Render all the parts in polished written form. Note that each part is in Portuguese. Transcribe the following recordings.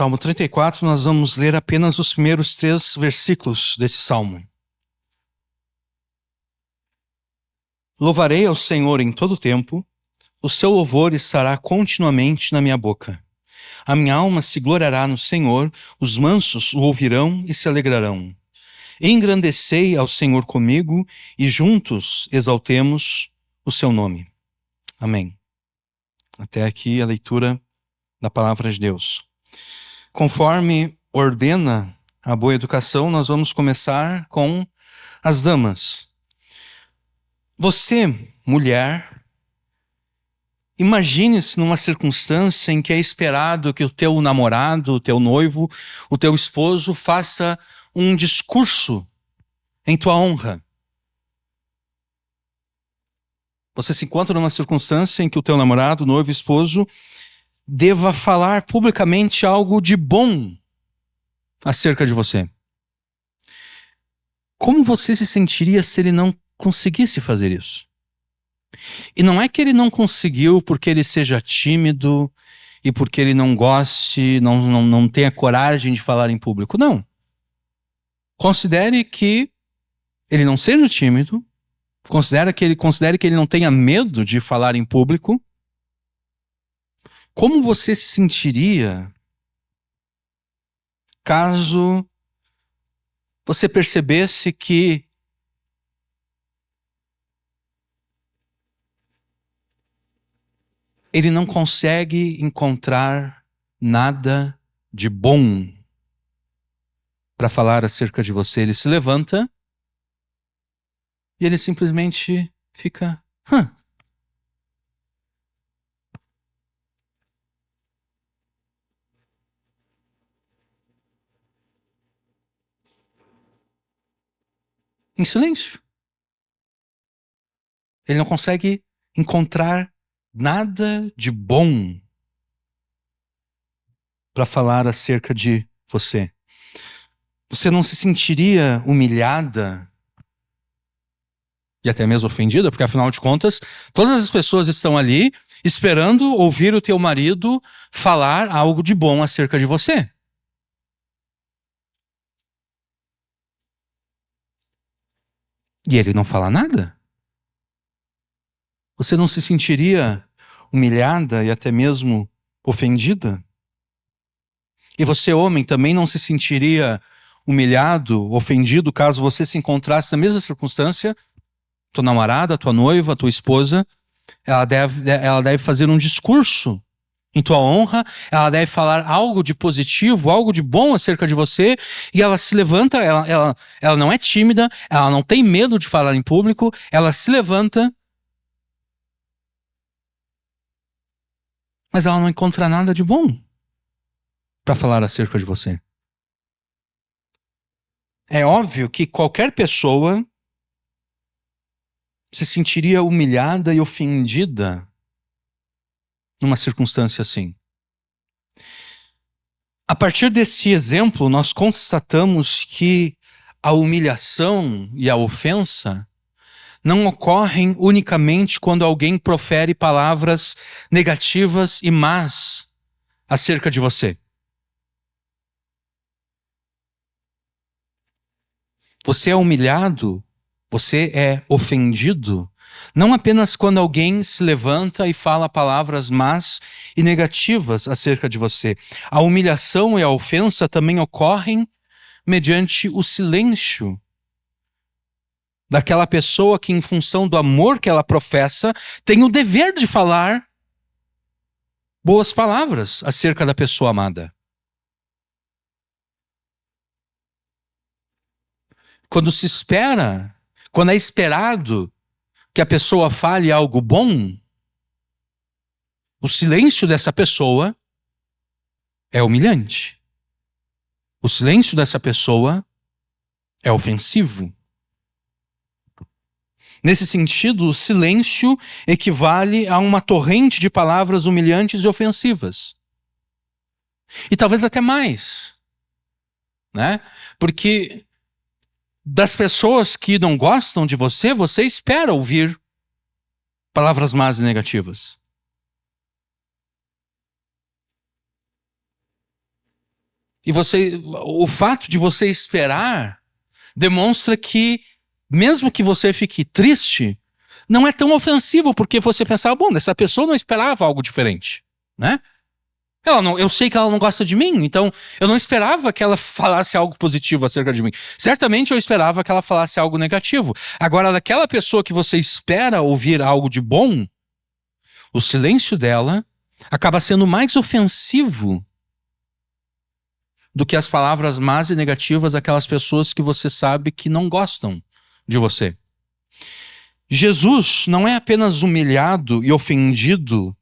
Salmo 34, nós vamos ler apenas os primeiros 3 versículos desse salmo. Louvarei ao Senhor em todo o tempo, o seu louvor estará continuamente na minha boca. A minha alma se gloriará no Senhor, os mansos o ouvirão e se alegrarão. Engrandecei ao Senhor comigo e juntos exaltemos o seu nome. Amém. Até aqui a leitura da palavra de Deus. Conforme ordena a boa educação, nós vamos começar com as damas. Você, mulher, imagine-se numa circunstância em que é esperado que o teu namorado, o teu noivo, o teu esposo faça um discurso em tua honra. Você se encontra numa circunstância em que o teu namorado, noivo, esposo deva falar publicamente algo de bom acerca de você. Como você se sentiria se ele não conseguisse fazer isso? E não é que ele não conseguiu porque ele seja tímido e porque ele não goste, não tenha coragem de falar em público. Não. Considere que ele não seja tímido, considere que ele não tenha medo de falar em público. Como você se sentiria caso você percebesse que ele não consegue encontrar nada de bom para falar acerca de você? Ele se levanta e ele simplesmente fica... em silêncio. Ele não consegue encontrar nada de bom para falar acerca de você. Você não se sentiria humilhada e até mesmo ofendida? Porque afinal de contas, todas as pessoas estão ali esperando ouvir o teu marido falar algo de bom acerca de você. E ele não fala nada? Você não se sentiria humilhada e até mesmo ofendida? E você, homem, também não se sentiria humilhado, ofendido, caso você se encontrasse na mesma circunstância? Tua namorada, tua noiva, tua esposa, ela deve fazer um discurso em tua honra, ela deve falar algo de positivo, algo de bom acerca de você, e ela se levanta, ela não é tímida, ela não tem medo de falar em público, ela se levanta, mas ela não encontra nada de bom para falar acerca de você. É óbvio que qualquer pessoa se sentiria humilhada e ofendida numa circunstância assim. A partir desse exemplo, nós constatamos que a humilhação e a ofensa não ocorrem unicamente quando alguém profere palavras negativas e más acerca de você. Você é humilhado, você é ofendido, não apenas quando alguém se levanta e fala palavras más e negativas acerca de você. A humilhação e a ofensa também ocorrem mediante o silêncio daquela pessoa que, em função do amor que ela professa, tem o dever de falar boas palavras acerca da pessoa amada. Quando se espera, quando é esperado que a pessoa fale algo bom, o silêncio dessa pessoa é humilhante. O silêncio dessa pessoa é ofensivo. Nesse sentido, o silêncio equivale a uma torrente de palavras humilhantes e ofensivas. E talvez até mais, né? Porque das pessoas que não gostam de você, você espera ouvir palavras más e negativas. E o fato de você esperar demonstra que, mesmo que você fique triste, não é tão ofensivo, porque você pensava, bom, essa pessoa não esperava algo diferente, né? Eu sei que ela não gosta de mim, então eu não esperava que ela falasse algo positivo acerca de mim. Certamente eu esperava que ela falasse algo negativo. Agora, daquela pessoa que você espera ouvir algo de bom, o silêncio dela acaba sendo mais ofensivo do que as palavras más e negativas daquelas pessoas que você sabe que não gostam de você. Jesus não é apenas humilhado e ofendido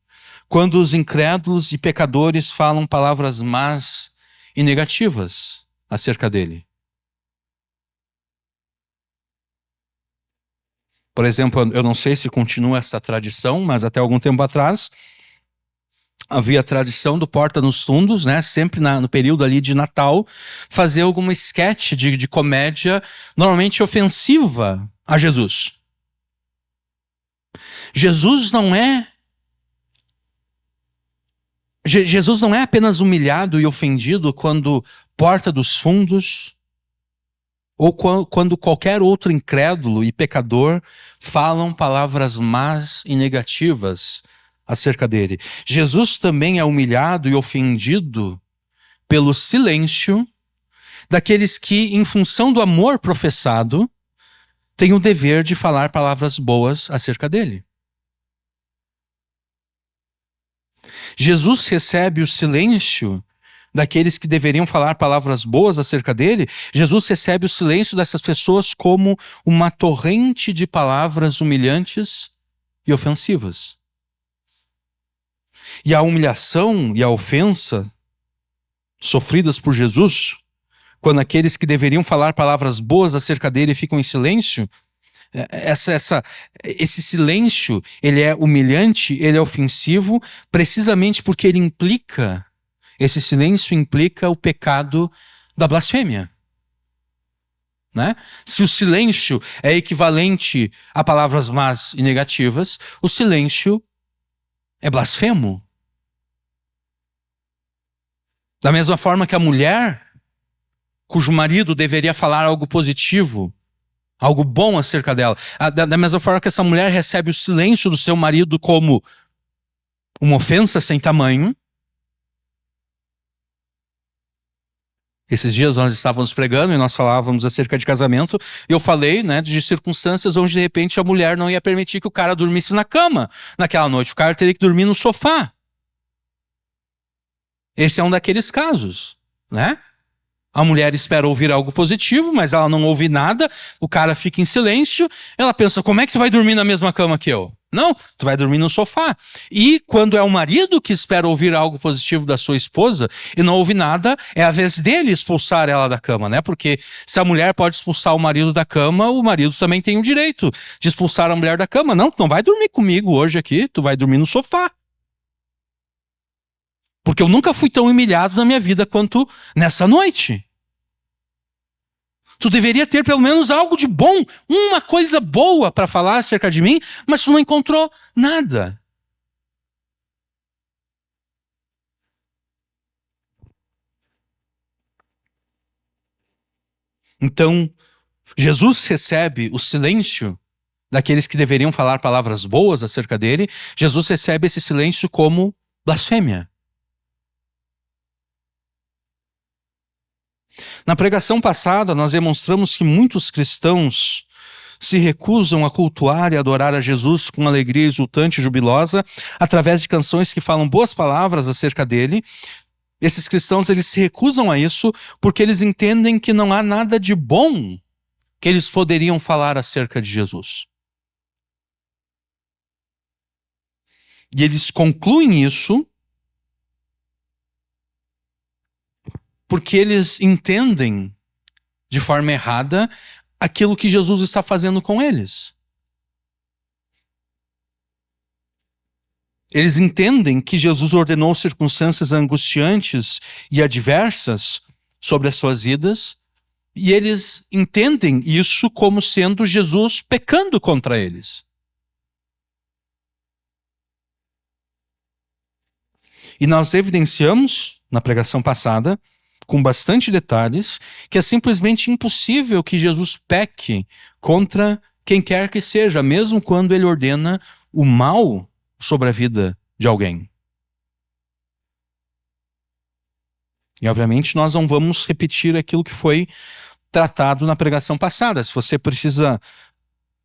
quando os incrédulos e pecadores falam palavras más e negativas acerca dele. Por exemplo, eu não sei se continua essa tradição, mas até algum tempo atrás havia a tradição do Porta nos Fundos, né? Sempre no período ali de Natal, fazer alguma esquete de comédia, normalmente ofensiva a Jesus. Jesus não é apenas humilhado e ofendido quando Porta dos Fundos ou quando qualquer outro incrédulo e pecador falam palavras más e negativas acerca dele. Jesus também é humilhado e ofendido pelo silêncio daqueles que, em função do amor professado, têm o dever de falar palavras boas acerca dele. Jesus recebe o silêncio daqueles que deveriam falar palavras boas acerca dele. Jesus recebe o silêncio dessas pessoas como uma torrente de palavras humilhantes e ofensivas. E a humilhação e a ofensa sofridas por Jesus, quando aqueles que deveriam falar palavras boas acerca dele ficam em silêncio, esse silêncio, ele é humilhante, ele é ofensivo, precisamente porque esse silêncio implica o pecado da blasfêmia. Né? Se o silêncio é equivalente a palavras más e negativas, o silêncio é blasfemo. Da mesma forma que a mulher, cujo marido deveria falar algo positivo, algo bom acerca dela, da mesma forma que essa mulher recebe o silêncio do seu marido como uma ofensa sem tamanho. Esses dias nós estávamos pregando e nós falávamos acerca de casamento, e eu falei, né, de circunstâncias onde de repente a mulher não ia permitir que o cara dormisse na cama naquela noite, o cara teria que dormir no sofá. Esse é um daqueles casos, né? A mulher espera ouvir algo positivo, mas ela não ouve nada, o cara fica em silêncio, ela pensa, como é que tu vai dormir na mesma cama que eu? Não, tu vai dormir no sofá. E quando é o marido que espera ouvir algo positivo da sua esposa e não ouve nada, é a vez dele expulsar ela da cama, né? Porque se a mulher pode expulsar o marido da cama, o marido também tem o direito de expulsar a mulher da cama. Não, tu não vai dormir comigo hoje aqui, tu vai dormir no sofá. Porque eu nunca fui tão humilhado na minha vida quanto nessa noite. Tu deveria ter pelo menos algo de bom, uma coisa boa para falar acerca de mim, mas tu não encontrou nada. Então, Jesus recebe o silêncio daqueles que deveriam falar palavras boas acerca dele. Jesus recebe esse silêncio como blasfêmia. Na pregação passada, nós demonstramos que muitos cristãos se recusam a cultuar e adorar a Jesus com alegria exultante e jubilosa, através de canções que falam boas palavras acerca dele. Esses cristãos, eles se recusam a isso porque eles entendem que não há nada de bom que eles poderiam falar acerca de Jesus. E eles concluem isso porque eles entendem de forma errada aquilo que Jesus está fazendo com eles. Eles entendem que Jesus ordenou circunstâncias angustiantes e adversas sobre as suas vidas, e eles entendem isso como sendo Jesus pecando contra eles. E nós evidenciamos, na pregação passada, com bastante detalhes, que é simplesmente impossível que Jesus peque contra quem quer que seja, mesmo quando ele ordena o mal sobre a vida de alguém. E obviamente nós não vamos repetir aquilo que foi tratado na pregação passada. Se você precisa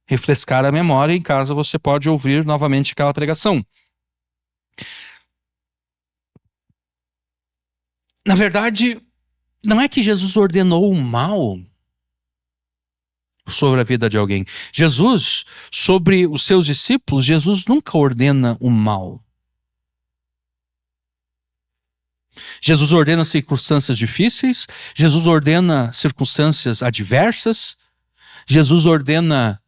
refrescar a memória, em casa você pode ouvir novamente aquela pregação. Na verdade, não é que Jesus ordenou o mal sobre a vida de alguém. Jesus, sobre os seus discípulos, Jesus nunca ordena o mal. Jesus ordena circunstâncias difíceis, Jesus ordena circunstâncias adversas, Jesus ordena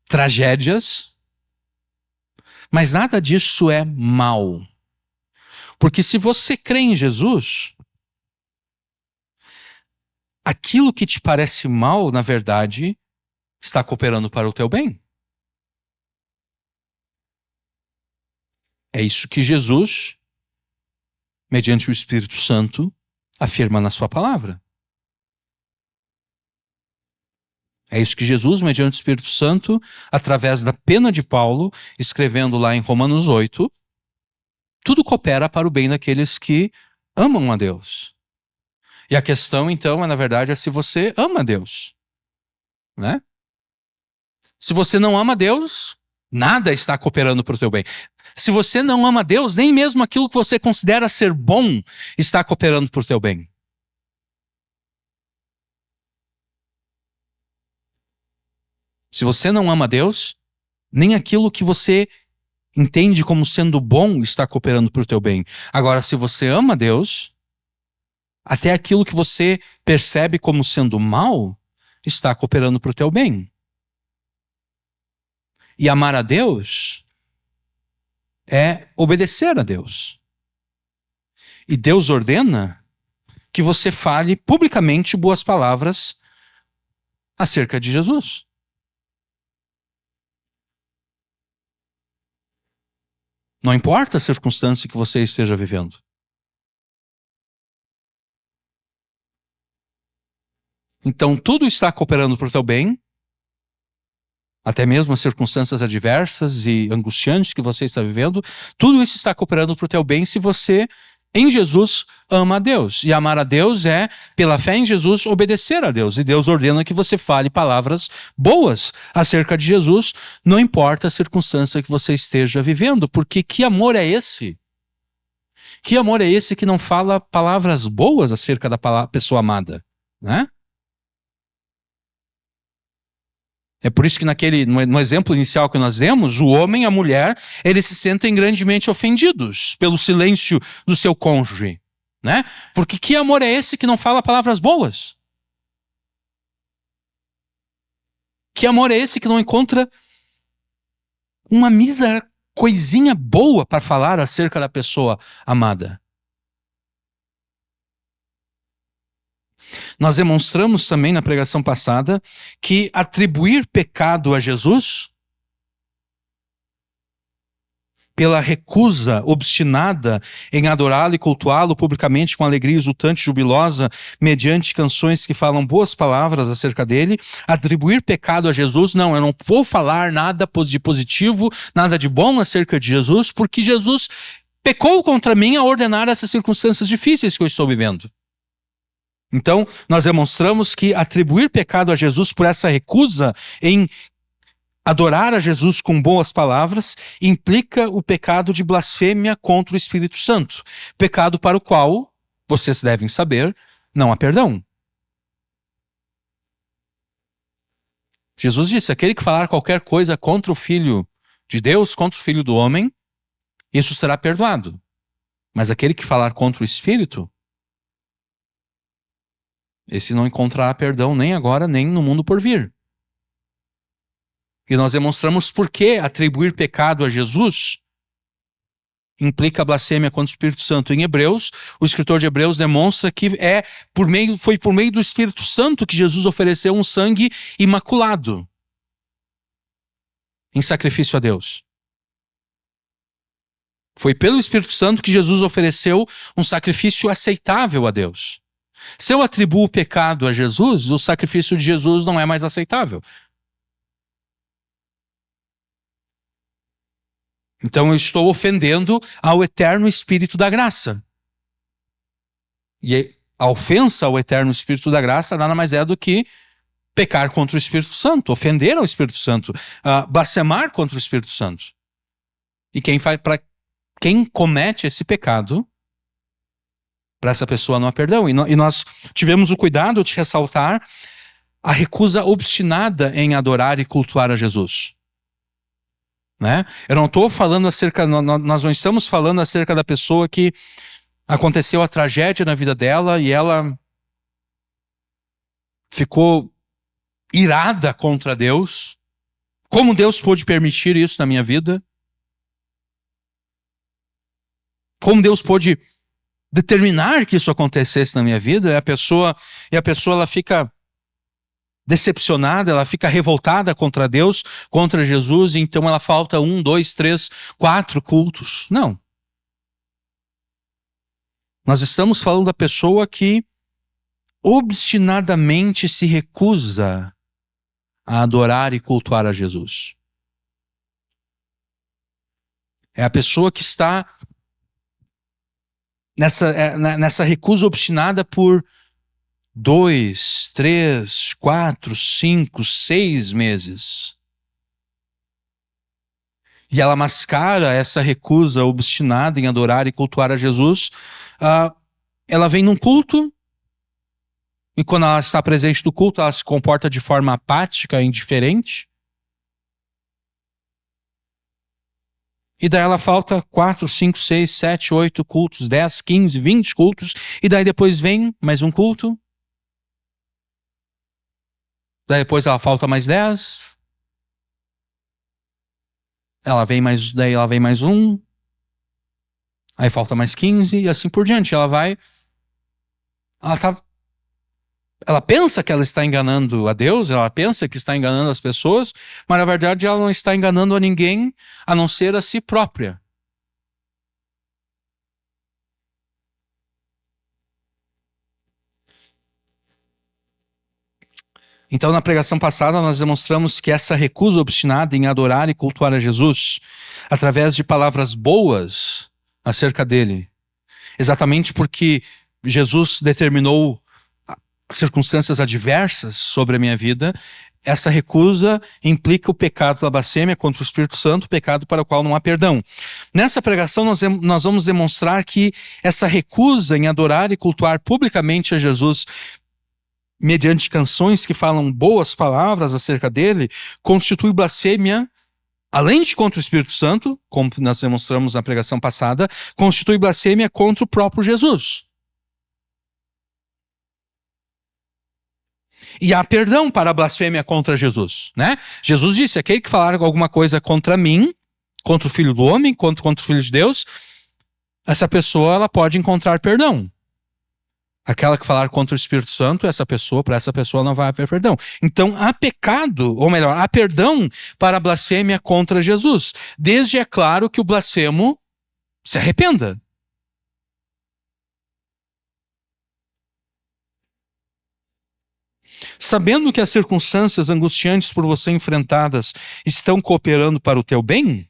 tragédias, mas nada disso é mal. Porque se você crê em Jesus, aquilo que te parece mal, na verdade, está cooperando para o teu bem. É isso que Jesus, mediante o Espírito Santo, afirma na sua palavra. É isso que Jesus, mediante o Espírito Santo, através da pena de Paulo, escrevendo lá em Romanos 8, tudo coopera para o bem daqueles que amam a Deus. E a questão, então, na verdade, é se você ama a Deus, né? Se você não ama a Deus, nada está cooperando para o teu bem. Se você não ama a Deus, nem mesmo aquilo que você considera ser bom está cooperando para o teu bem. Se você não ama a Deus, nem aquilo que você entende como sendo bom está cooperando para o teu bem. Agora, se você ama a Deus, até aquilo que você percebe como sendo mal está cooperando para o teu bem. E amar a Deus é obedecer a Deus. E Deus ordena que você fale publicamente boas palavras acerca de Jesus. Não importa a circunstância que você esteja vivendo. Então tudo está cooperando para o teu bem, até mesmo as circunstâncias adversas e angustiantes que você está vivendo, tudo isso está cooperando para o teu bem se você, em Jesus, ama a Deus. E amar a Deus é, pela fé em Jesus, obedecer a Deus. E Deus ordena que você fale palavras boas acerca de Jesus, não importa a circunstância que você esteja vivendo. Porque que amor é esse? Que amor é esse que não fala palavras boas acerca da pessoa amada, né? É por isso que no exemplo inicial que nós demos, o homem e a mulher, eles se sentem grandemente ofendidos pelo silêncio do seu cônjuge, né? Porque que amor é esse que não fala palavras boas? Que amor é esse que não encontra uma mísera coisinha boa para falar acerca da pessoa amada? Nós demonstramos também na pregação passada que atribuir pecado a Jesus, pela recusa obstinada em adorá-lo e cultuá-lo publicamente com alegria exultante e jubilosa, mediante canções que falam boas palavras acerca dele, atribuir pecado a Jesus, não, eu não vou falar nada de positivo, nada de bom acerca de Jesus, porque Jesus pecou contra mim a ordenar essas circunstâncias difíceis que eu estou vivendo. Então, nós demonstramos que atribuir pecado a Jesus por essa recusa em adorar a Jesus com boas palavras implica o pecado de blasfêmia contra o Espírito Santo. Pecado para o qual, vocês devem saber, não há perdão. Jesus disse, aquele que falar qualquer coisa contra o Filho de Deus, contra o Filho do homem, isso será perdoado. Mas aquele que falar contra o Espírito, esse não encontrará perdão nem agora, nem no mundo por vir. E nós demonstramos por que atribuir pecado a Jesus implica blasfêmia contra o Espírito Santo. Em Hebreus, o escritor de Hebreus demonstra que foi por meio do Espírito Santo que Jesus ofereceu um sangue imaculado em sacrifício a Deus. Foi pelo Espírito Santo que Jesus ofereceu um sacrifício aceitável a Deus. Se eu atribuo o pecado a Jesus, o sacrifício de Jesus não é mais aceitável. Então eu estou ofendendo ao eterno Espírito da graça. E a ofensa ao eterno Espírito da graça nada mais é do que pecar contra o Espírito Santo, ofender ao Espírito Santo, blasfemar contra o Espírito Santo. E quem comete esse pecado, para essa pessoa não há perdão. E nós tivemos o cuidado de ressaltar a recusa obstinada em adorar e cultuar a Jesus. Né? Eu não estou falando nós não estamos falando acerca da pessoa que aconteceu a tragédia na vida dela e ela ficou irada contra Deus. Como Deus pôde permitir isso na minha vida? Como Deus pôde determinar que isso acontecesse na minha vida? E a pessoa ela fica decepcionada, ela fica revoltada contra Deus, contra Jesus, e então ela falta 1, 2, 3, 4 cultos. Não. Nós estamos falando da pessoa que obstinadamente se recusa a adorar e cultuar a Jesus. É a pessoa que está nessa recusa obstinada por 2, 3, 4, 5, 6 meses. E ela mascara essa recusa obstinada em adorar e cultuar a Jesus. Ela vem num culto, e quando ela está presente no culto, ela se comporta de forma apática, indiferente. E daí ela falta 4, 5, 6, 7, 8 cultos, 10, 15, 20 cultos. E daí depois vem mais um culto. Daí depois ela falta mais 10. Daí ela vem mais um. Aí falta mais 15 e assim por diante. Ela pensa que ela está enganando a Deus, ela pensa que está enganando as pessoas, mas na verdade ela não está enganando a ninguém a não ser a si própria. Então, na pregação passada, nós demonstramos que essa recusa obstinada em adorar e cultuar a Jesus, através de palavras boas acerca dele, exatamente porque Jesus determinou circunstâncias adversas sobre a minha vida, essa recusa implica o pecado da blasfêmia contra o Espírito Santo, pecado para o qual não há perdão. Nessa pregação nós vamos demonstrar que essa recusa em adorar e cultuar publicamente a Jesus, mediante canções que falam boas palavras acerca dele, constitui blasfêmia, além de contra o Espírito Santo, como nós demonstramos na pregação passada, constitui blasfêmia contra o próprio Jesus. E há perdão para a blasfêmia contra Jesus, né? Jesus disse, aquele que falar alguma coisa contra mim, contra o Filho do Homem, contra o Filho de Deus, essa pessoa ela pode encontrar perdão. Aquela que falar contra o Espírito Santo, para essa pessoa não vai haver perdão. Então há pecado, ou melhor, há perdão para a blasfêmia contra Jesus. Desde, é claro, que o blasfemo se arrependa. Sabendo que as circunstâncias angustiantes por você enfrentadas estão cooperando para o teu bem,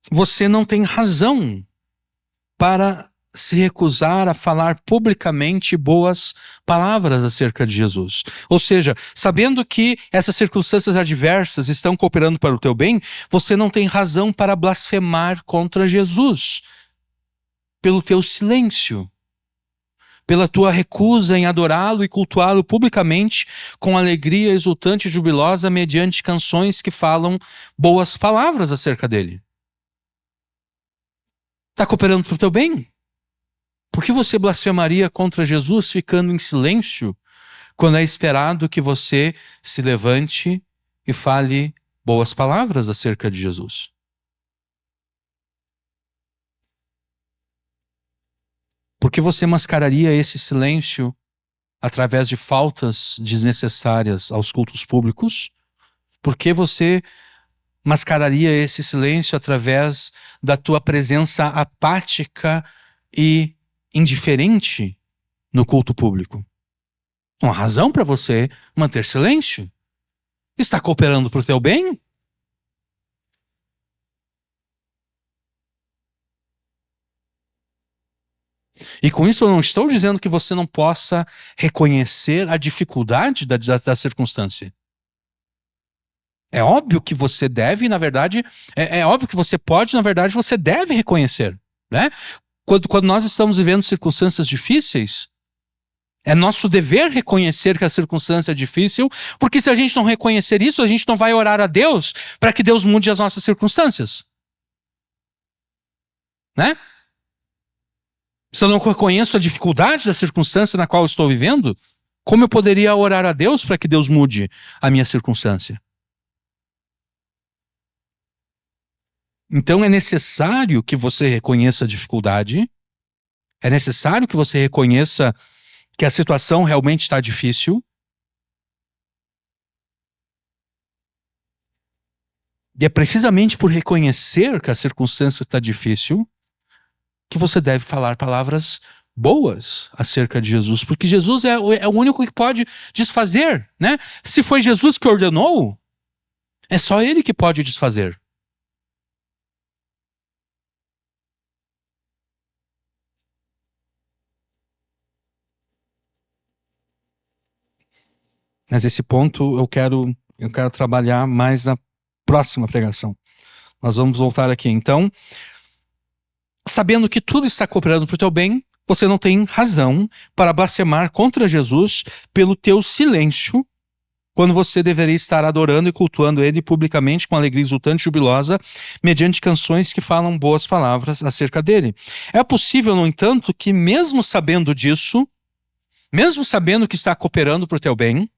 você não tem razão para se recusar a falar publicamente boas palavras acerca de Jesus. Ou seja, sabendo que essas circunstâncias adversas estão cooperando para o teu bem, você não tem razão para blasfemar contra Jesus pelo teu silêncio, pela tua recusa em adorá-lo e cultuá-lo publicamente com alegria exultante e jubilosa mediante canções que falam boas palavras acerca dele. Está cooperando para o teu bem? Por que você blasfemaria contra Jesus ficando em silêncio quando é esperado que você se levante e fale boas palavras acerca de Jesus? Por que você mascararia esse silêncio através de faltas desnecessárias aos cultos públicos? Por que você mascararia esse silêncio através da tua presença apática e indiferente no culto público. Uma razão para você manter silêncio. Está cooperando para o teu bem? E com isso eu não estou dizendo que você não possa reconhecer a dificuldade da circunstância. É óbvio que você deve, na verdade, é óbvio que você pode, na verdade, você deve reconhecer, né? Quando nós estamos vivendo circunstâncias difíceis, é nosso dever reconhecer que a circunstância é difícil, porque se a gente não reconhecer isso, a gente não vai orar a Deus para que Deus mude as nossas circunstâncias. Né? Se eu não reconheço a dificuldade da circunstância na qual eu estou vivendo, como eu poderia orar a Deus para que Deus mude a minha circunstância? Então é necessário que você reconheça a dificuldade, é necessário que você reconheça que a situação realmente está difícil. E é precisamente por reconhecer que a circunstância está difícil que você deve falar palavras boas acerca de Jesus, porque Jesus é o único que pode desfazer, né? Se foi Jesus que ordenou, é só ele que pode desfazer. Mas esse ponto eu quero trabalhar mais na próxima pregação. Nós vamos voltar aqui. Então, sabendo que tudo está cooperando para o teu bem, você não tem razão para blasfemar contra Jesus pelo teu silêncio, quando você deveria estar adorando e cultuando ele publicamente com alegria exultante e jubilosa, mediante canções que falam boas palavras acerca dele. É possível, no entanto, que mesmo sabendo disso, mesmo sabendo que está cooperando para o teu bem,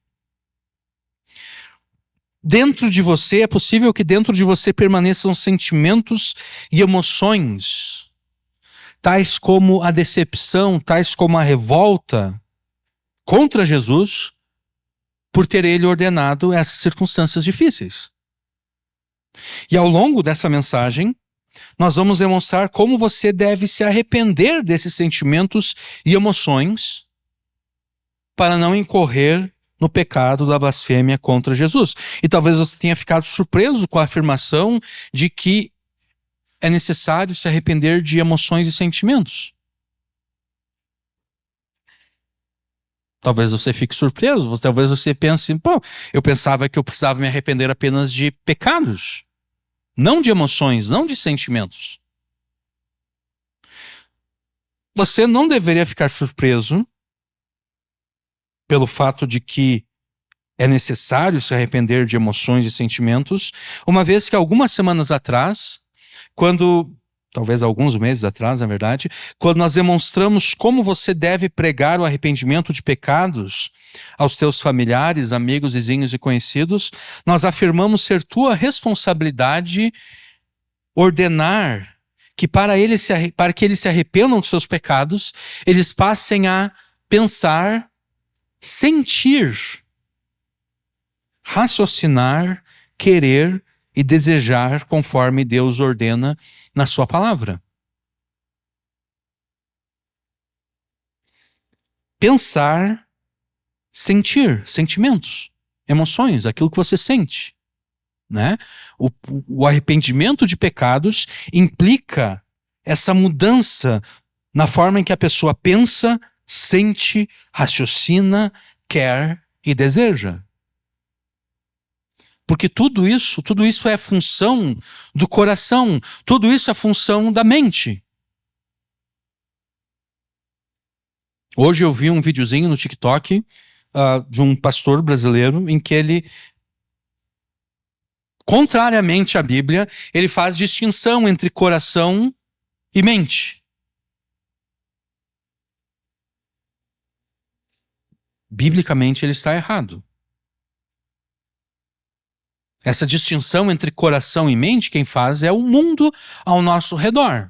dentro de você, é possível que dentro de você permaneçam sentimentos e emoções, tais como a decepção, tais como a revolta contra Jesus, por ter ele ordenado essas circunstâncias difíceis. E ao longo dessa mensagem, nós vamos demonstrar como você deve se arrepender desses sentimentos e emoções para não incorrer no pecado da blasfêmia contra Jesus. E talvez você tenha ficado surpreso com a afirmação de que é necessário se arrepender de emoções e sentimentos. Talvez você fique surpreso, talvez você pense, pô, eu pensava que eu precisava me arrepender apenas de pecados, não de emoções, não de sentimentos. Você não deveria ficar surpreso pelo fato de que é necessário se arrepender de emoções e sentimentos, uma vez que algumas semanas atrás, talvez alguns meses atrás, na verdade, quando nós demonstramos como você deve pregar o arrependimento de pecados aos teus familiares, amigos, vizinhos e conhecidos, nós afirmamos ser tua responsabilidade ordenar que para que eles se arrependam dos seus pecados, eles passem a pensar, sentir, raciocinar, querer e desejar conforme Deus ordena na sua palavra. Pensar, sentir, sentimentos, emoções, aquilo que você sente, né? O arrependimento de pecados implica essa mudança na forma em que a pessoa pensa, sente, raciocina, quer e deseja. Porque tudo isso é função do coração, tudo isso é função da mente. Hoje eu vi um videozinho no TikTok de um pastor brasileiro em que ele, contrariamente à Bíblia, ele faz distinção entre coração e mente. Biblicamente ele está errado. Essa distinção entre coração e mente, quem faz é o mundo ao nosso redor.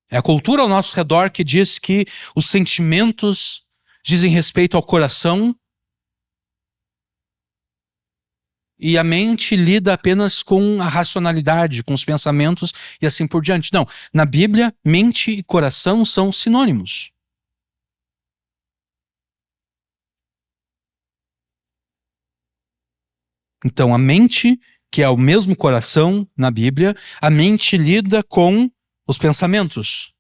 É a cultura ao nosso redor que diz que os sentimentos dizem respeito ao coração e a mente lida apenas com a racionalidade, com os pensamentos e assim por diante. Não, na Bíblia, mente e coração são sinônimos. Então, a mente, que é o mesmo coração na Bíblia, a mente lida com os pensamentos.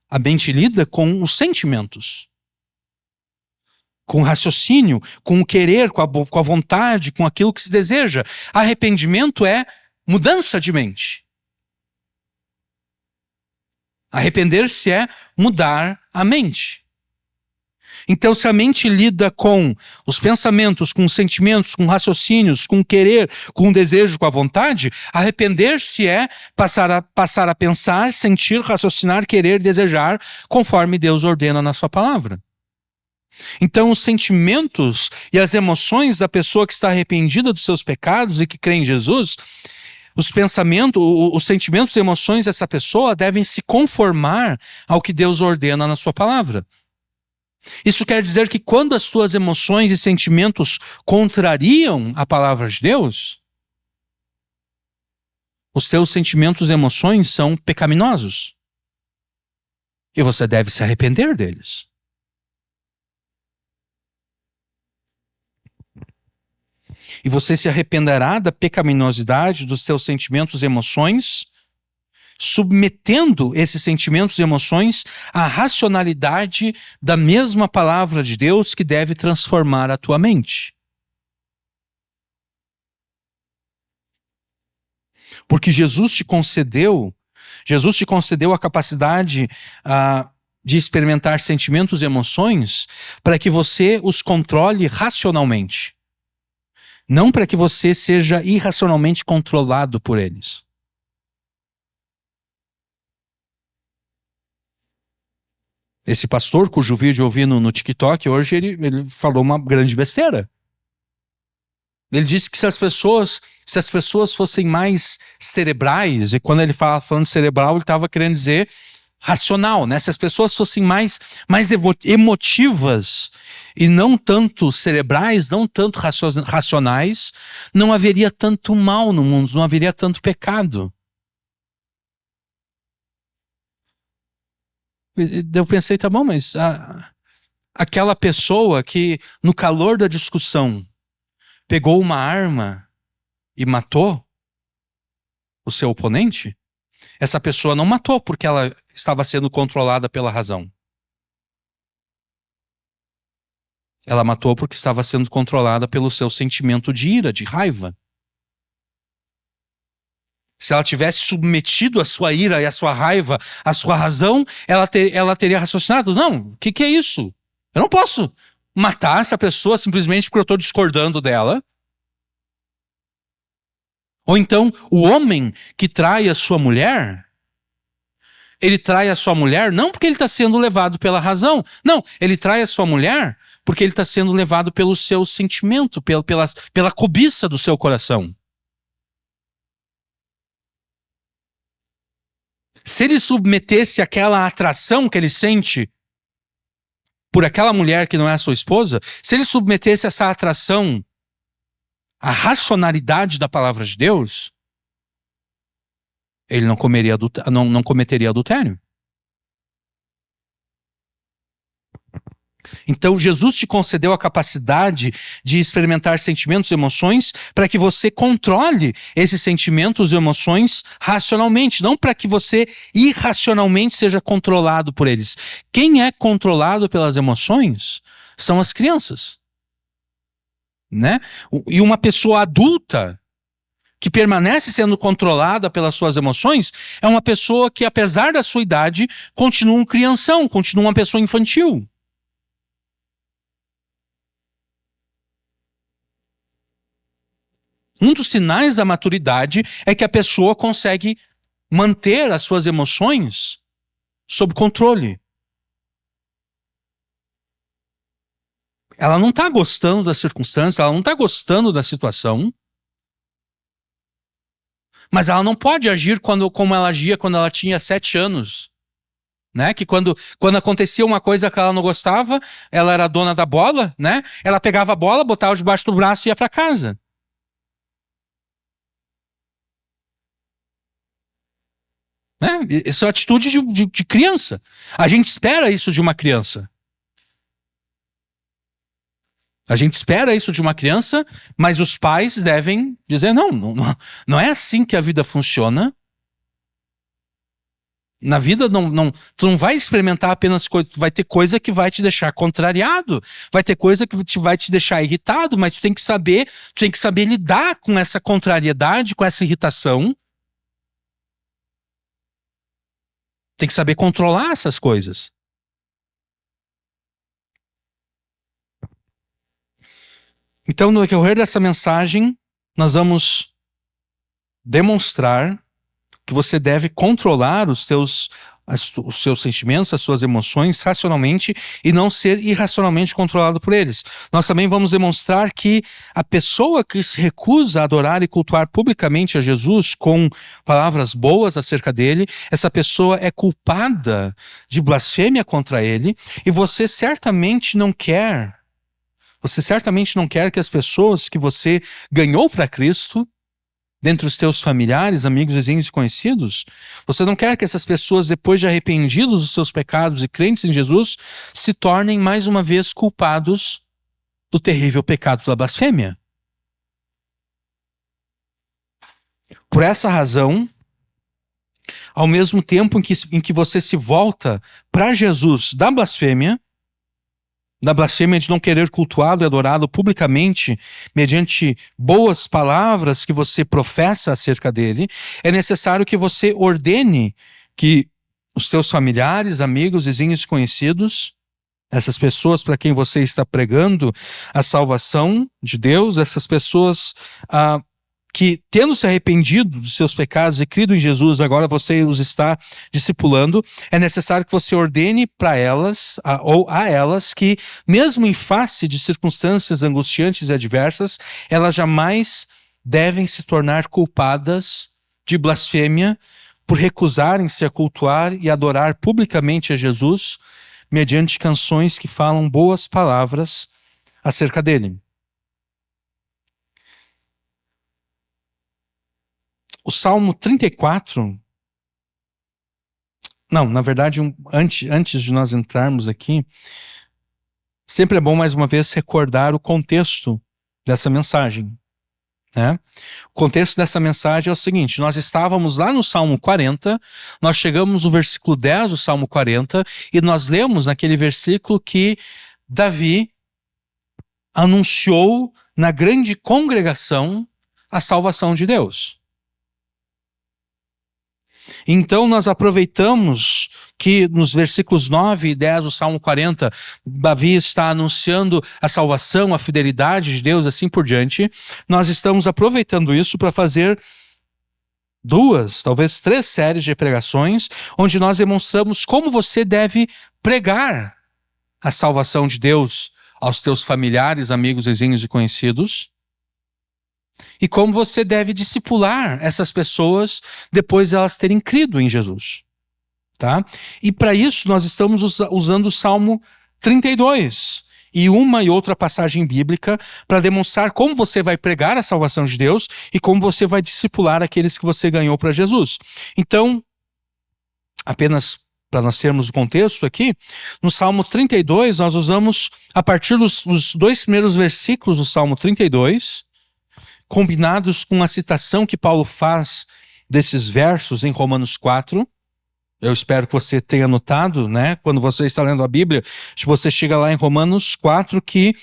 A mente lida com os sentimentos. Com o raciocínio, com o querer, com a vontade, com aquilo que se deseja. Arrependimento é mudança de mente. Arrepender-se é mudar a mente. Então, se a mente lida com os pensamentos, com os sentimentos, com raciocínios, com o querer, com o desejo, com a vontade, arrepender-se é passar a pensar, sentir, raciocinar, querer, desejar, conforme Deus ordena na sua palavra. Então, os sentimentos e as emoções da pessoa que está arrependida dos seus pecados e que crê em Jesus, os pensamentos, os sentimentos e emoções dessa pessoa devem se conformar ao que Deus ordena na sua palavra. Isso quer dizer que quando as suas emoções e sentimentos contrariam a palavra de Deus, os seus sentimentos e emoções são pecaminosos. E você deve se arrepender deles. E você se arrependerá da pecaminosidade dos seus sentimentos e emoções, submetendo esses sentimentos e emoções à racionalidade da mesma palavra de Deus que deve transformar a tua mente. Porque Jesus te concedeu a capacidade de experimentar sentimentos e emoções para que você os controle racionalmente. Não para que você seja irracionalmente controlado por eles. Esse pastor, cujo vídeo eu vi no TikTok hoje, ele falou uma grande besteira. Ele disse que se as pessoas fossem mais cerebrais, e quando ele falando cerebral, ele estava querendo dizer racional, né? Se as pessoas fossem mais emotivas e não tanto cerebrais, não tanto racionais, não haveria tanto mal no mundo, não haveria tanto pecado. Eu pensei, tá bom, mas aquela pessoa que no calor da discussão pegou uma arma e matou o seu oponente, essa pessoa não matou porque ela estava sendo controlada pela razão. Ela matou porque estava sendo controlada pelo seu sentimento de ira, de raiva. Se ela tivesse submetido a sua ira e a sua raiva à sua razão, ela teria raciocinado, não, o que é isso? Eu não posso matar essa pessoa simplesmente porque eu estou discordando dela. Ou então, o homem que trai a sua mulher, ele trai a sua mulher não porque ele está sendo levado pela razão. Não, ele trai a sua mulher porque ele está sendo levado pelo seu sentimento, pela cobiça do seu coração. Se ele submetesse aquela atração que ele sente por aquela mulher que não é a sua esposa, se ele submetesse essa atração à racionalidade da palavra de Deus, ele não cometeria adultério. Então, Jesus te concedeu a capacidade de experimentar sentimentos e emoções para que você controle esses sentimentos e emoções racionalmente, não para que você irracionalmente seja controlado por eles. Quem é controlado pelas emoções são as crianças, né? E uma pessoa adulta que permanece sendo controlada pelas suas emoções é uma pessoa que, apesar da sua idade, continua um crianção, continua uma pessoa infantil. Um dos sinais da maturidade é que a pessoa consegue manter as suas emoções sob controle. Ela não está gostando da circunstância, ela não está gostando da situação, mas ela não pode agir como ela agia quando ela tinha 7 anos. Né? Que quando acontecia uma coisa que ela não gostava, ela era dona da bola, né? Ela pegava a bola, botava debaixo do braço e ia para casa. Né? Isso é atitude de criança. A gente espera isso de uma criança. A gente espera isso de uma criança, mas os pais devem dizer: não é assim que a vida funciona. Na vida, tu não vai experimentar apenas coisa, vai ter coisa que vai te deixar contrariado, vai ter coisa que vai te deixar irritado, mas tu tem que saber lidar com essa contrariedade, com essa irritação. Tem que saber controlar essas coisas. Então, no decorrer dessa mensagem, nós vamos demonstrar que você deve controlar os seus sentimentos, as suas emoções racionalmente e não ser irracionalmente controlado por eles. Nós também vamos demonstrar que a pessoa que se recusa a adorar e cultuar publicamente a Jesus com palavras boas acerca dele, essa pessoa é culpada de blasfêmia contra ele, e você certamente não quer que as pessoas que você ganhou para Cristo, dentre os teus familiares, amigos, vizinhos e conhecidos, você não quer que essas pessoas, depois de arrependidos dos seus pecados e crentes em Jesus, se tornem mais uma vez culpados do terrível pecado da blasfêmia. Por essa razão, ao mesmo tempo em que você se volta para Jesus da blasfêmia de não querer cultuá-lo e adorá-lo publicamente, mediante boas palavras que você professa acerca dele, é necessário que você ordene que os teus familiares, amigos, vizinhos e conhecidos, essas pessoas para quem você está pregando a salvação de Deus, essas pessoas que, tendo se arrependido dos seus pecados e crido em Jesus, agora você os está discipulando, é necessário que você ordene para elas, ou a elas, que mesmo em face de circunstâncias angustiantes e adversas, elas jamais devem se tornar culpadas de blasfêmia por recusarem-se a cultuar e adorar publicamente a Jesus mediante canções que falam boas palavras acerca dele. O Salmo 34... Não, na verdade, antes de nós entrarmos aqui, sempre é bom mais uma vez recordar o contexto dessa mensagem. Né? O contexto dessa mensagem é o seguinte: nós estávamos lá no Salmo 40, nós chegamos no versículo 10 do Salmo 40, e nós lemos naquele versículo que Davi anunciou na grande congregação a salvação de Deus. Então nós aproveitamos que nos versículos 9 e 10 do Salmo 40, Davi está anunciando a salvação, a fidelidade de Deus, assim por diante. Nós estamos aproveitando isso para fazer 2, talvez 3 séries de pregações, onde nós demonstramos como você deve pregar a salvação de Deus aos teus familiares, amigos, vizinhos e conhecidos, e como você deve discipular essas pessoas depois de elas terem crido em Jesus. Tá? E para isso nós estamos usando o Salmo 32 e uma e outra passagem bíblica para demonstrar como você vai pregar a salvação de Deus e como você vai discipular aqueles que você ganhou para Jesus. Então, apenas para nós termos o contexto aqui, no Salmo 32 nós usamos, a partir dos 2 primeiros versículos do Salmo 32, combinados com a citação que Paulo faz desses versos em Romanos 4. Eu espero que você tenha notado, né? Quando você está lendo a Bíblia, você chega lá em Romanos 4, que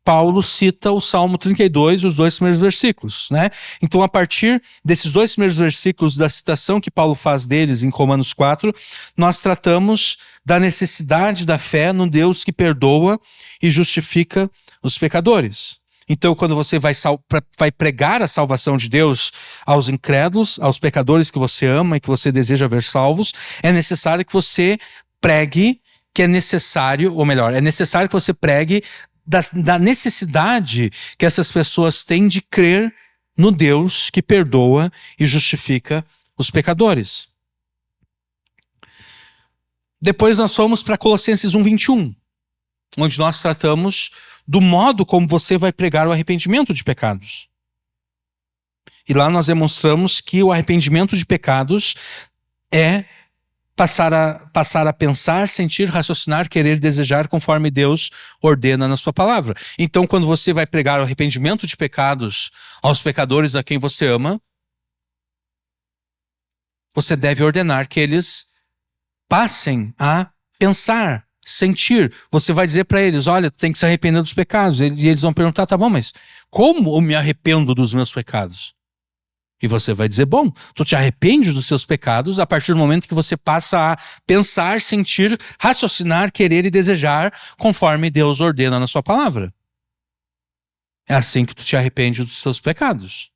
Paulo cita o Salmo 32, os 2 primeiros versículos, né? Então, a partir desses 2 primeiros versículos da citação que Paulo faz deles em Romanos 4, nós tratamos da necessidade da fé no Deus que perdoa e justifica os pecadores. Então, quando você vai pregar a salvação de Deus aos incrédulos, aos pecadores que você ama e que você deseja ver salvos, é necessário que você pregue que é necessário, ou melhor, é necessário que você pregue da necessidade que essas pessoas têm de crer no Deus que perdoa e justifica os pecadores. Depois nós fomos para Colossenses 1:21, onde nós tratamos do modo como você vai pregar o arrependimento de pecados. E lá nós demonstramos que o arrependimento de pecados é passar a pensar, sentir, raciocinar, querer, desejar conforme Deus ordena na sua palavra. Então, quando você vai pregar o arrependimento de pecados aos pecadores a quem você ama, você deve ordenar que eles passem a pensar, sentir. Você vai dizer para eles, olha, tem que se arrepender dos pecados. E eles vão perguntar, tá bom, mas como eu me arrependo dos meus pecados? E você vai dizer, bom, tu te arrepende dos seus pecados a partir do momento que você passa a pensar, sentir, raciocinar, querer e desejar conforme Deus ordena na sua palavra. É assim que tu te arrepende dos seus pecados.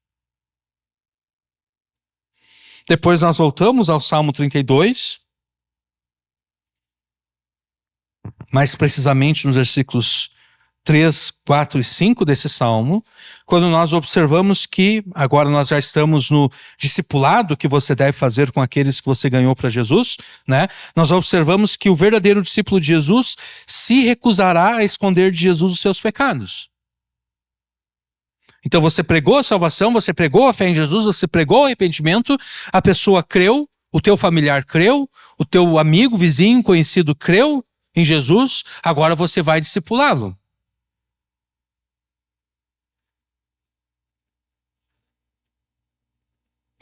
Depois nós voltamos ao Salmo 32, mais precisamente nos versículos 3, 4 e 5 desse salmo, quando nós observamos que agora nós já estamos no discipulado que você deve fazer com aqueles que você ganhou para Jesus, né? Nós observamos que o verdadeiro discípulo de Jesus se recusará a esconder de Jesus os seus pecados. Então você pregou a salvação, você pregou a fé em Jesus, você pregou o arrependimento, a pessoa creu, o teu familiar creu, o teu amigo, vizinho, conhecido creu em Jesus, agora você vai discipulá-lo.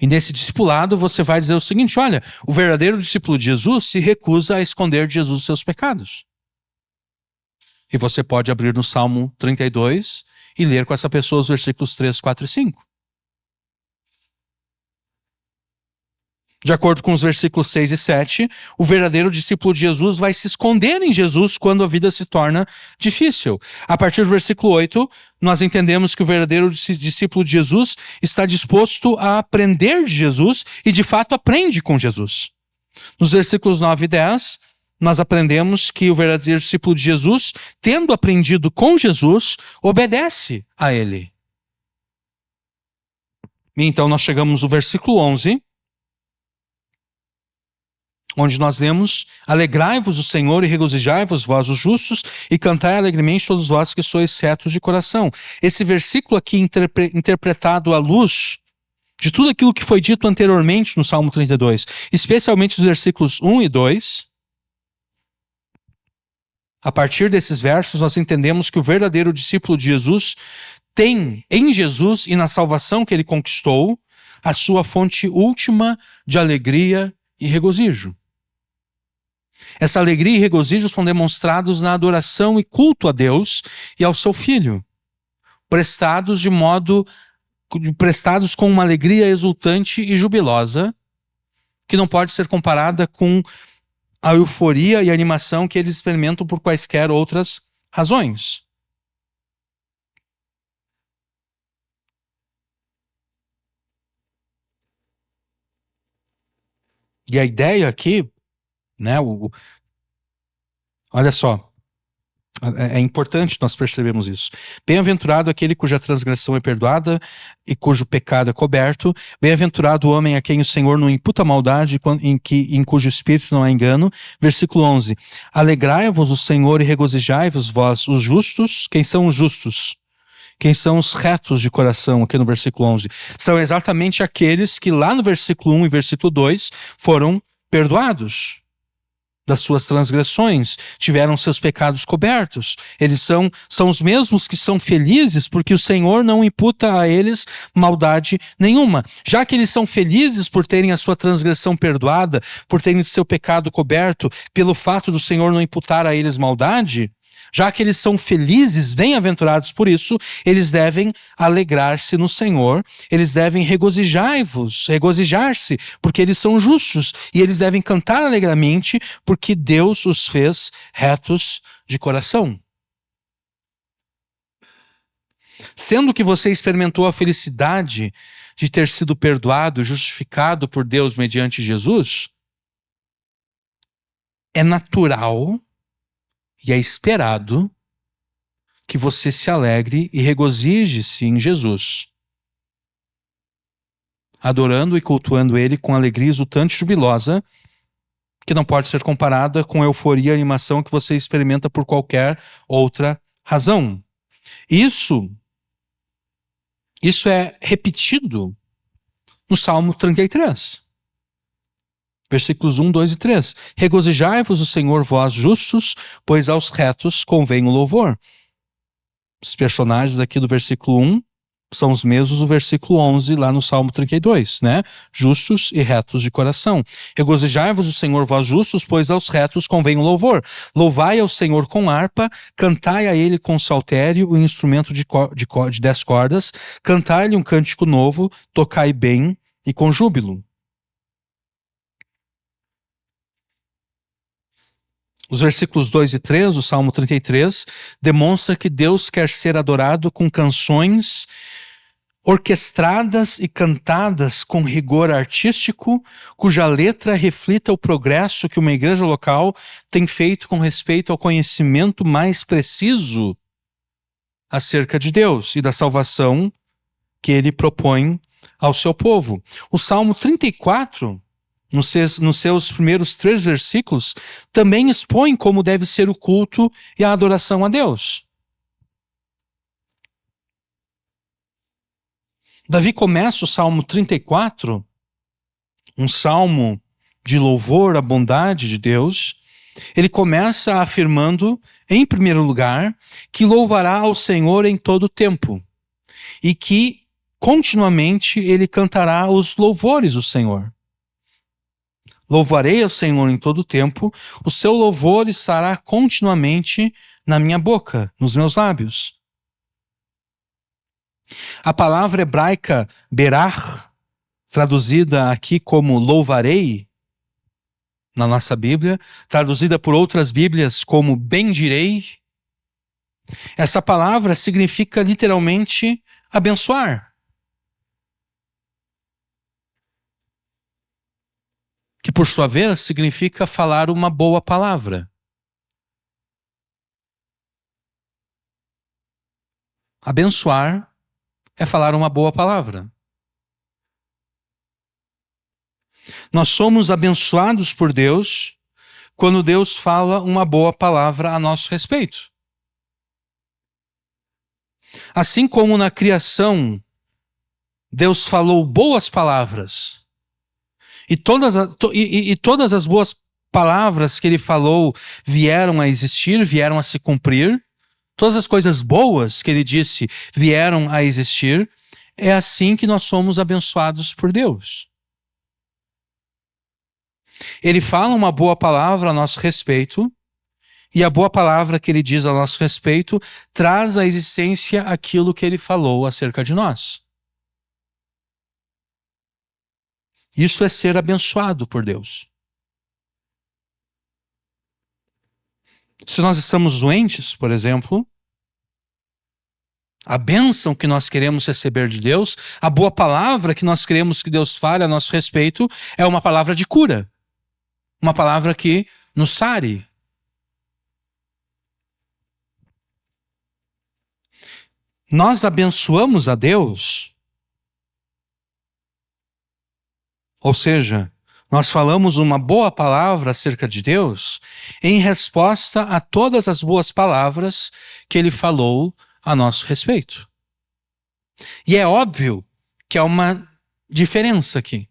E nesse discipulado você vai dizer o seguinte, olha, o verdadeiro discípulo de Jesus se recusa a esconder de Jesus os seus pecados. E você pode abrir no Salmo 32 e ler com essa pessoa os versículos 3, 4 e 5. De acordo com os versículos 6 e 7, o verdadeiro discípulo de Jesus vai se esconder em Jesus quando a vida se torna difícil. A partir do versículo 8, nós entendemos que o verdadeiro discípulo de Jesus está disposto a aprender de Jesus e de fato aprende com Jesus. Nos versículos 9 e 10, nós aprendemos que o verdadeiro discípulo de Jesus, tendo aprendido com Jesus, obedece a ele. E então nós chegamos no versículo 11, onde nós lemos, alegrai-vos o Senhor e regozijai-vos vós os justos e cantai alegremente todos vós que sois retos de coração. Esse versículo aqui interpretado à luz de tudo aquilo que foi dito anteriormente no Salmo 32, especialmente os versículos 1 e 2, a partir desses versos nós entendemos que o verdadeiro discípulo de Jesus tem em Jesus e na salvação que ele conquistou a sua fonte última de alegria e regozijo. Essa alegria e regozijo são demonstrados na adoração e culto a Deus e ao seu Filho, prestados com uma alegria exultante e jubilosa, que não pode ser comparada com a euforia e a animação que eles experimentam por quaisquer outras razões. E a ideia aqui, né, olha só, é importante nós percebermos isso. Bem-aventurado aquele cuja transgressão é perdoada e cujo pecado é coberto. Bem-aventurado o homem a quem o Senhor não imputa maldade, em cujo espírito não há engano. Versículo 11. Alegrai-vos o Senhor e regozijai-vos vós os justos. Quem são os justos? Quem são os retos de coração, aqui no versículo 11? São exatamente aqueles que lá no versículo 1 e versículo 2 foram perdoados das suas transgressões, tiveram seus pecados cobertos. Eles são os mesmos que são felizes porque o Senhor não imputa a eles maldade nenhuma. Já que eles são felizes por terem a sua transgressão perdoada, por terem seu pecado coberto, pelo fato do Senhor não imputar a eles maldade, já que eles são felizes, bem-aventurados por isso, eles devem alegrar-se no Senhor, eles devem regozijar-se, porque eles são justos, e eles devem cantar alegremente, porque Deus os fez retos de coração. Sendo que você experimentou a felicidade de ter sido perdoado, justificado por Deus mediante Jesus, é natural e é esperado que você se alegre e regozije-se em Jesus, adorando e cultuando Ele com alegria exultante e jubilosa, que não pode ser comparada com a euforia e animação que você experimenta por qualquer outra razão. Isso é repetido no Salmo 33. Versículos 1, 2 e 3. Regozijai-vos o Senhor, vós justos, pois aos retos convém o louvor. Os personagens aqui do versículo 1 são os mesmos do versículo 11, lá no Salmo 32, né? Justos e retos de coração. Regozijai-vos o Senhor, vós justos, pois aos retos convém o louvor. Louvai ao Senhor com harpa, cantai a ele com saltério, o instrumento de 10 cordas, cantai-lhe um cântico novo, tocai bem e com júbilo. Os versículos 2 e 3 do Salmo 33 demonstra que Deus quer ser adorado com canções orquestradas e cantadas com rigor artístico, cuja letra reflita o progresso que uma igreja local tem feito com respeito ao conhecimento mais preciso acerca de Deus e da salvação que ele propõe ao seu povo. O Salmo 34, nos seus primeiros 3 versículos, também expõe como deve ser o culto e a adoração a Deus. Davi começa o Salmo 34, um salmo de louvor à bondade de Deus. Ele começa afirmando, em primeiro lugar, que louvará ao Senhor em todo o tempo e que continuamente ele cantará os louvores do Senhor. Louvarei ao Senhor em todo o tempo, o seu louvor estará continuamente na minha boca, nos meus lábios. A palavra hebraica berach, traduzida aqui como louvarei, na nossa Bíblia, traduzida por outras Bíblias como bendirei, essa palavra significa literalmente abençoar. Que por sua vez significa falar uma boa palavra. Abençoar é falar uma boa palavra. Nós somos abençoados por Deus quando Deus fala uma boa palavra a nosso respeito. Assim como na criação, Deus falou boas palavras, e todas as boas palavras que ele falou vieram a existir, vieram a se cumprir, todas as coisas boas que ele disse vieram a existir, é assim que nós somos abençoados por Deus. Ele fala uma boa palavra a nosso respeito, e a boa palavra que ele diz a nosso respeito traz à existência aquilo que ele falou acerca de nós. Isso é ser abençoado por Deus. Se nós estamos doentes, por exemplo, a bênção que nós queremos receber de Deus, a boa palavra que nós queremos que Deus fale a nosso respeito, é uma palavra de cura. Uma palavra que nos sare. Nós abençoamos a Deus, ou seja, nós falamos uma boa palavra acerca de Deus em resposta a todas as boas palavras que Ele falou a nosso respeito. E é óbvio que há uma diferença aqui.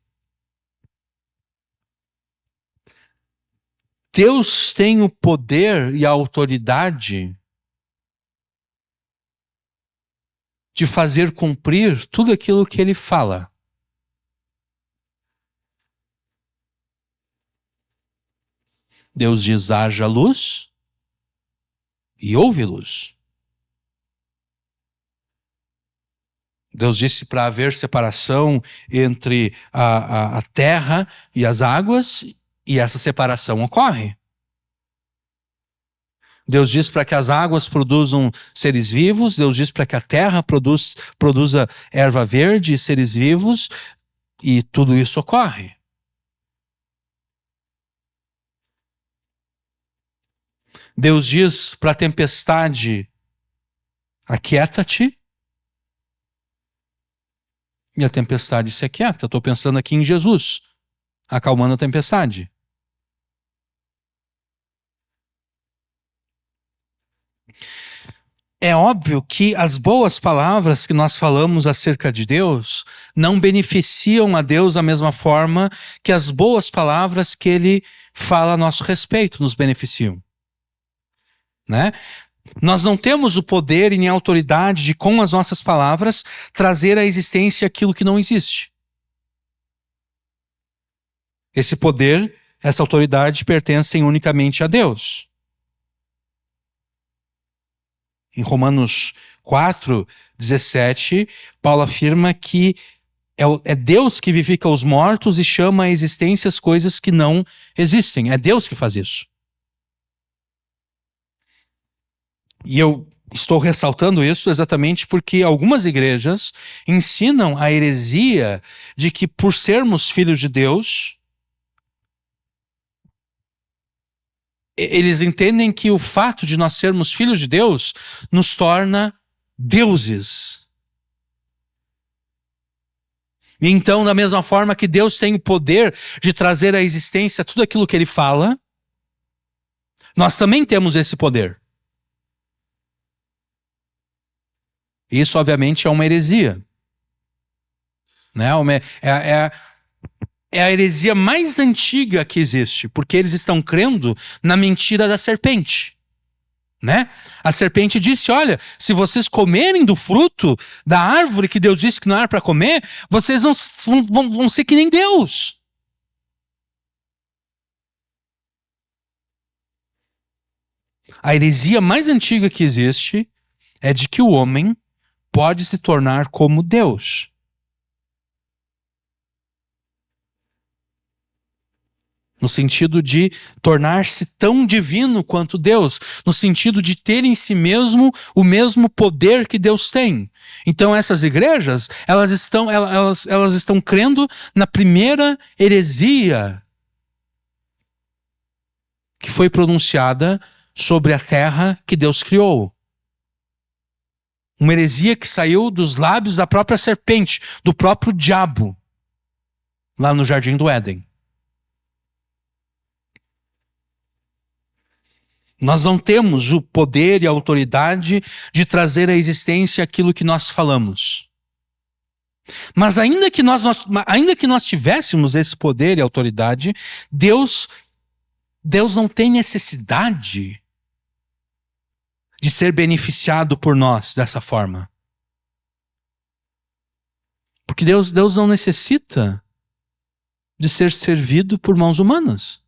Deus tem o poder e a autoridade de fazer cumprir tudo aquilo que Ele fala. Deus diz: haja luz, e houve luz. Deus disse para haver separação entre a terra e as águas, e essa separação ocorre. Deus diz para que as águas produzam seres vivos, Deus diz para que a terra produza erva verde e seres vivos, e tudo isso ocorre. Deus diz para a tempestade: aquieta-te, e a tempestade se aquieta. Estou pensando aqui em Jesus, acalmando a tempestade. É óbvio que as boas palavras que nós falamos acerca de Deus não beneficiam a Deus da mesma forma que as boas palavras que Ele fala a nosso respeito nos beneficiam, né? Nós não temos o poder e nem a autoridade de, com as nossas palavras, trazer à existência aquilo que não existe. Esse poder, essa autoridade pertencem unicamente a Deus. Em Romanos 4:17, Paulo afirma que é Deus que vivifica os mortos e chama à existência as coisas que não existem. É Deus que faz isso. E eu estou ressaltando isso exatamente porque algumas igrejas ensinam a heresia de que, por sermos filhos de Deus, eles entendem que o fato de nós sermos filhos de Deus nos torna deuses. E então, da mesma forma que Deus tem o poder de trazer à existência tudo aquilo que Ele fala, nós também temos esse poder. Isso, obviamente, é uma heresia. Né? É a heresia mais antiga que existe, porque eles estão crendo na mentira da serpente. Né? A serpente disse: olha, se vocês comerem do fruto da árvore que Deus disse que não era para comer, vocês vão ser que nem Deus. A heresia mais antiga que existe é de que o homem pode se tornar como Deus. No sentido de tornar-se tão divino quanto Deus. No sentido de ter em si mesmo o mesmo poder que Deus tem. Então essas igrejas, elas estão crendo na primeira heresia que foi pronunciada sobre a terra que Deus criou. Uma heresia que saiu dos lábios da própria serpente, do próprio diabo, lá no Jardim do Éden. Nós não temos o poder e a autoridade de trazer à existência aquilo que nós falamos. Mas ainda que nós tivéssemos esse poder e autoridade, Deus não tem necessidade de ser beneficiado por nós dessa forma. Porque Deus não necessita de ser servido por mãos humanas.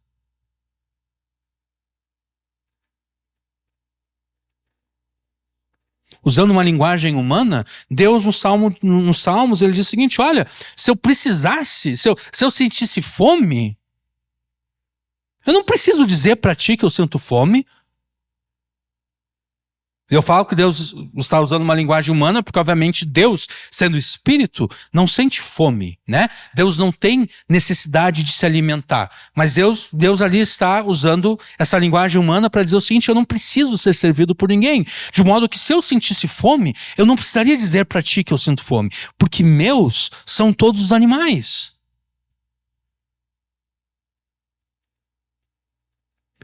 Usando uma linguagem humana, Deus nos Salmos, ele diz o seguinte: olha, se eu precisasse, se eu sentisse fome, eu não preciso dizer para ti que eu sinto fome. Eu falo que Deus está usando uma linguagem humana porque, obviamente, Deus, sendo espírito, não sente fome, né? Deus não tem necessidade de se alimentar. Mas Deus ali está usando essa linguagem humana para dizer o seguinte: eu não preciso ser servido por ninguém. De modo que, se eu sentisse fome, eu não precisaria dizer para ti que eu sinto fome. Porque meus são todos os animais.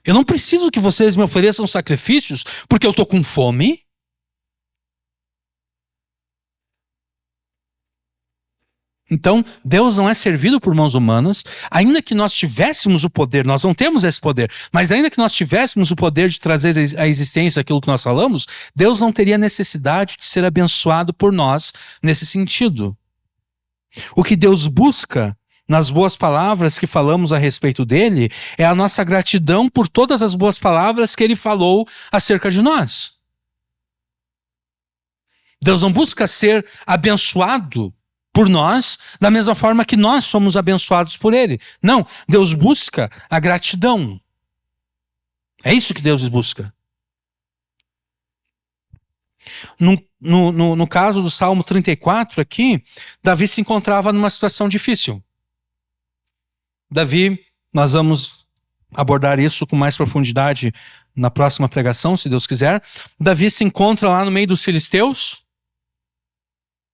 Eu não preciso que vocês me ofereçam sacrifícios porque eu estou com fome. Então, Deus não é servido por mãos humanas. Ainda que nós tivéssemos o poder, nós não temos esse poder, mas ainda que nós tivéssemos o poder de trazer à existência aquilo que nós falamos, Deus não teria necessidade de ser abençoado por nós nesse sentido. O que Deus busca nas boas palavras que falamos a respeito dele, é a nossa gratidão por todas as boas palavras que ele falou acerca de nós. Deus não busca ser abençoado por nós da mesma forma que nós somos abençoados por ele. Não, Deus busca a gratidão. É isso que Deus busca. No caso do Salmo 34 aqui, Davi se encontrava numa situação difícil. Davi, nós vamos abordar isso com mais profundidade na próxima pregação, se Deus quiser. Davi se encontra lá no meio dos filisteus.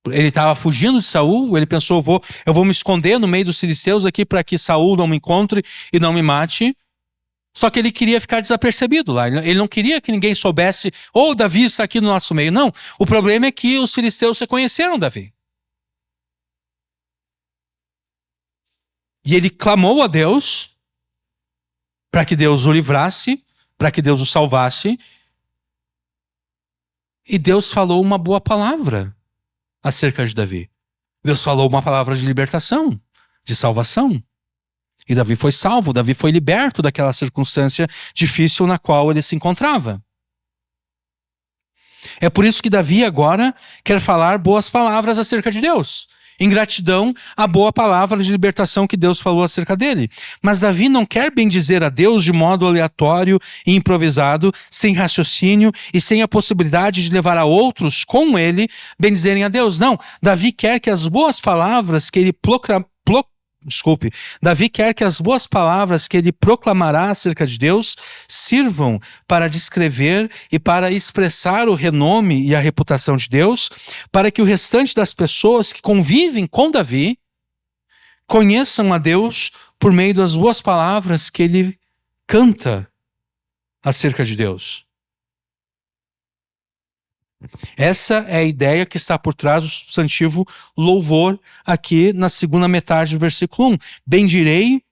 Ele estava fugindo de Saul, ele pensou: eu vou me esconder no meio dos filisteus aqui para que Saul não me encontre e não me mate. Só que ele queria ficar desapercebido lá. Ele não queria que ninguém soubesse, Davi está aqui no nosso meio. Não. O problema é que os filisteus reconheceram Davi. E ele clamou a Deus para que Deus o livrasse, para que Deus o salvasse. E Deus falou uma boa palavra acerca de Davi. Deus falou uma palavra de libertação, de salvação. E Davi foi salvo, Davi foi liberto daquela circunstância difícil na qual ele se encontrava. É por isso que Davi agora quer falar boas palavras acerca de Deus, em gratidão à boa palavra de libertação que Deus falou acerca dele. Mas Davi não quer bendizer a Deus de modo aleatório e improvisado, sem raciocínio e sem a possibilidade de levar a outros com ele bendizerem a Deus. Não, Davi quer que as boas palavras que ele Davi quer que as boas palavras que ele proclamará acerca de Deus sirvam para descrever e para expressar o renome e a reputação de Deus, para que o restante das pessoas que convivem com Davi conheçam a Deus por meio das boas palavras que ele canta acerca de Deus. Essa é a ideia que está por trás do substantivo louvor aqui na segunda metade do versículo 1. Bendirei,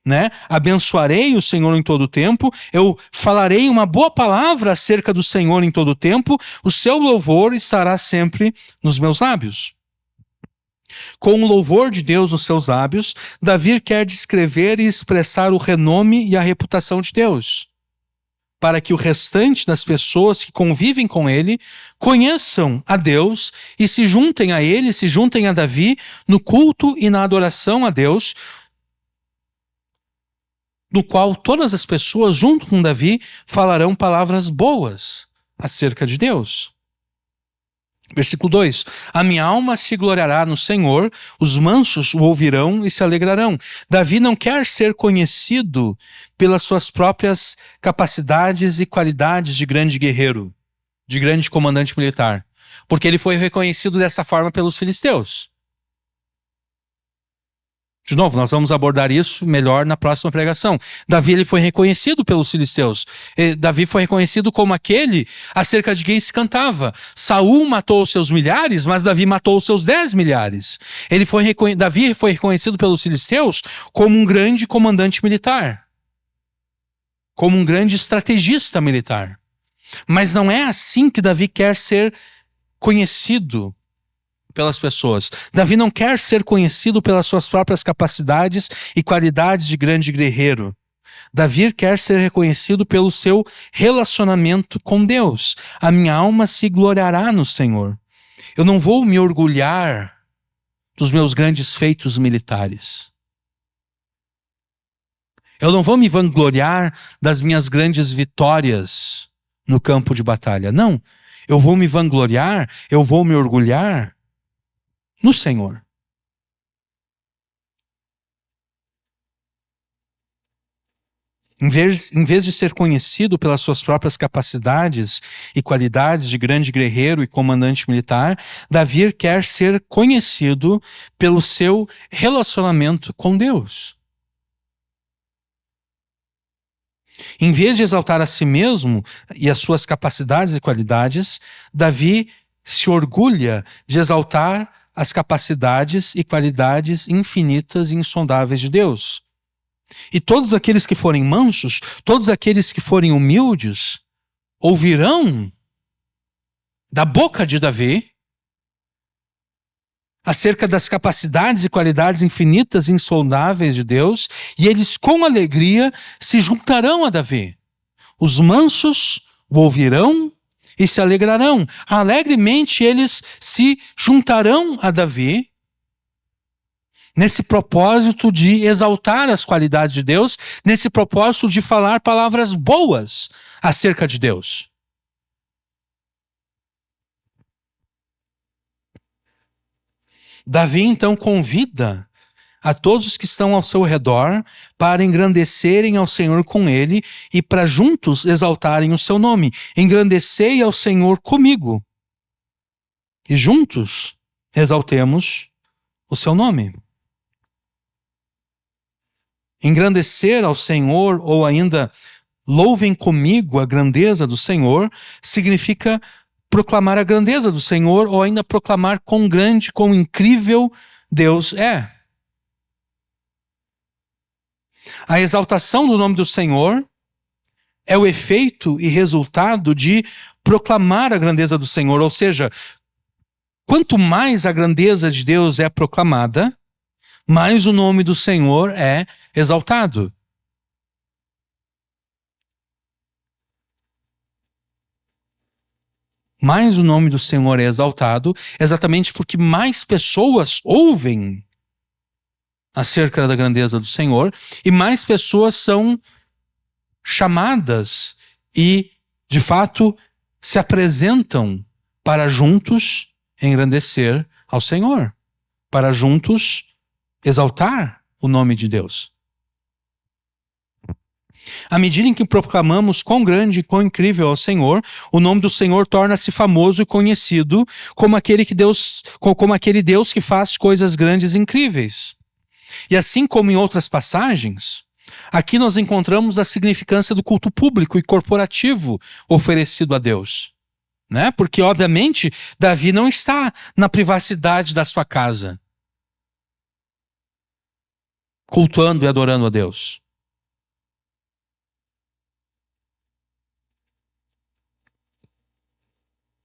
abençoarei o Senhor em todo o tempo, eu falarei uma boa palavra acerca do Senhor em todo o tempo, o seu louvor estará sempre nos meus lábios. Com o louvor de Deus nos seus lábios, Davi quer descrever e expressar o renome e a reputação de Deus, para que o restante das pessoas que convivem com ele conheçam a Deus e se juntem a ele, se juntem a Davi no culto e na adoração a Deus, no qual todas as pessoas, junto com Davi, falarão palavras boas acerca de Deus. Versículo 2: a minha alma se gloriará no Senhor, os mansos o ouvirão e se alegrarão. Davi não quer ser conhecido pelas suas próprias capacidades e qualidades de grande guerreiro, de grande comandante militar, porque ele foi reconhecido dessa forma pelos filisteus. De novo, nós vamos abordar isso melhor na próxima pregação. Davi ele foi reconhecido pelos filisteus. Davi foi reconhecido como aquele acerca de quem se cantava. Saul matou os seus milhares, mas Davi matou os seus 10 milhares. Davi foi reconhecido pelos filisteus como um grande comandante militar, como um grande estrategista militar. Mas não é assim que Davi quer ser conhecido pelas pessoas. Davi não quer ser conhecido pelas suas próprias capacidades e qualidades de grande guerreiro. Davi quer ser reconhecido pelo seu relacionamento com Deus. A minha alma se gloriará no Senhor. Eu não vou me orgulhar dos meus grandes feitos militares. Eu não vou me vangloriar das minhas grandes vitórias no campo de batalha. Não. Eu vou me vangloriar, eu vou me orgulhar no Senhor. Em vez de ser conhecido pelas suas próprias capacidades e qualidades de grande guerreiro e comandante militar, Davi quer ser conhecido pelo seu relacionamento com Deus. Em vez de exaltar a si mesmo e as suas capacidades e qualidades, Davi se orgulha de exaltar as capacidades e qualidades infinitas e insondáveis de Deus. E todos aqueles que forem mansos, todos aqueles que forem humildes, ouvirão da boca de Davi acerca das capacidades e qualidades infinitas e insondáveis de Deus, e eles com alegria se juntarão a Davi. Os mansos o ouvirão e se alegrarão. Alegremente eles se juntarão a Davi nesse propósito de exaltar as qualidades de Deus, nesse propósito de falar palavras boas acerca de Deus. Davi então convida a todos os que estão ao seu redor para engrandecerem ao Senhor com ele e para juntos exaltarem o seu nome. Engrandecei ao Senhor comigo e juntos exaltemos o seu nome. Engrandecer ao Senhor, ou ainda louvem comigo a grandeza do Senhor, significa proclamar a grandeza do Senhor ou ainda proclamar quão grande, quão incrível Deus é. A exaltação do nome do Senhor é o efeito e resultado de proclamar a grandeza do Senhor, ou seja, quanto mais a grandeza de Deus é proclamada, mais o nome do Senhor é exaltado. Mais o nome do Senhor é exaltado, exatamente porque mais pessoas ouvem acerca da grandeza do Senhor e mais pessoas são chamadas e, de fato, se apresentam para juntos engrandecer ao Senhor, para juntos exaltar o nome de Deus. À medida em que proclamamos quão grande e quão incrível é o Senhor, o nome do Senhor torna-se famoso e conhecido como aquele Deus que faz coisas grandes e incríveis. E assim como em outras passagens, aqui nós encontramos a significância do culto público e corporativo oferecido a Deus. Né? Porque, obviamente, Davi não está na privacidade da sua casa, cultuando e adorando a Deus.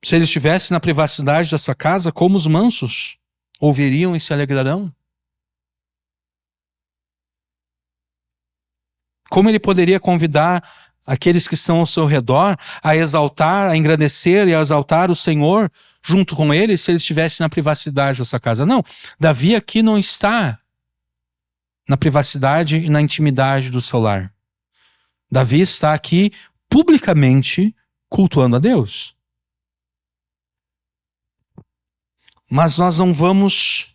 Se ele estivesse na privacidade da sua casa, como os mansos ouviriam e se alegrarão? Como ele poderia convidar aqueles que estão ao seu redor a exaltar, a engrandecer e a exaltar o Senhor junto com ele, se ele estivesse na privacidade da sua casa? Não, Davi aqui não está na privacidade e na intimidade do seu lar. Davi está aqui publicamente cultuando a Deus. Mas nós não vamos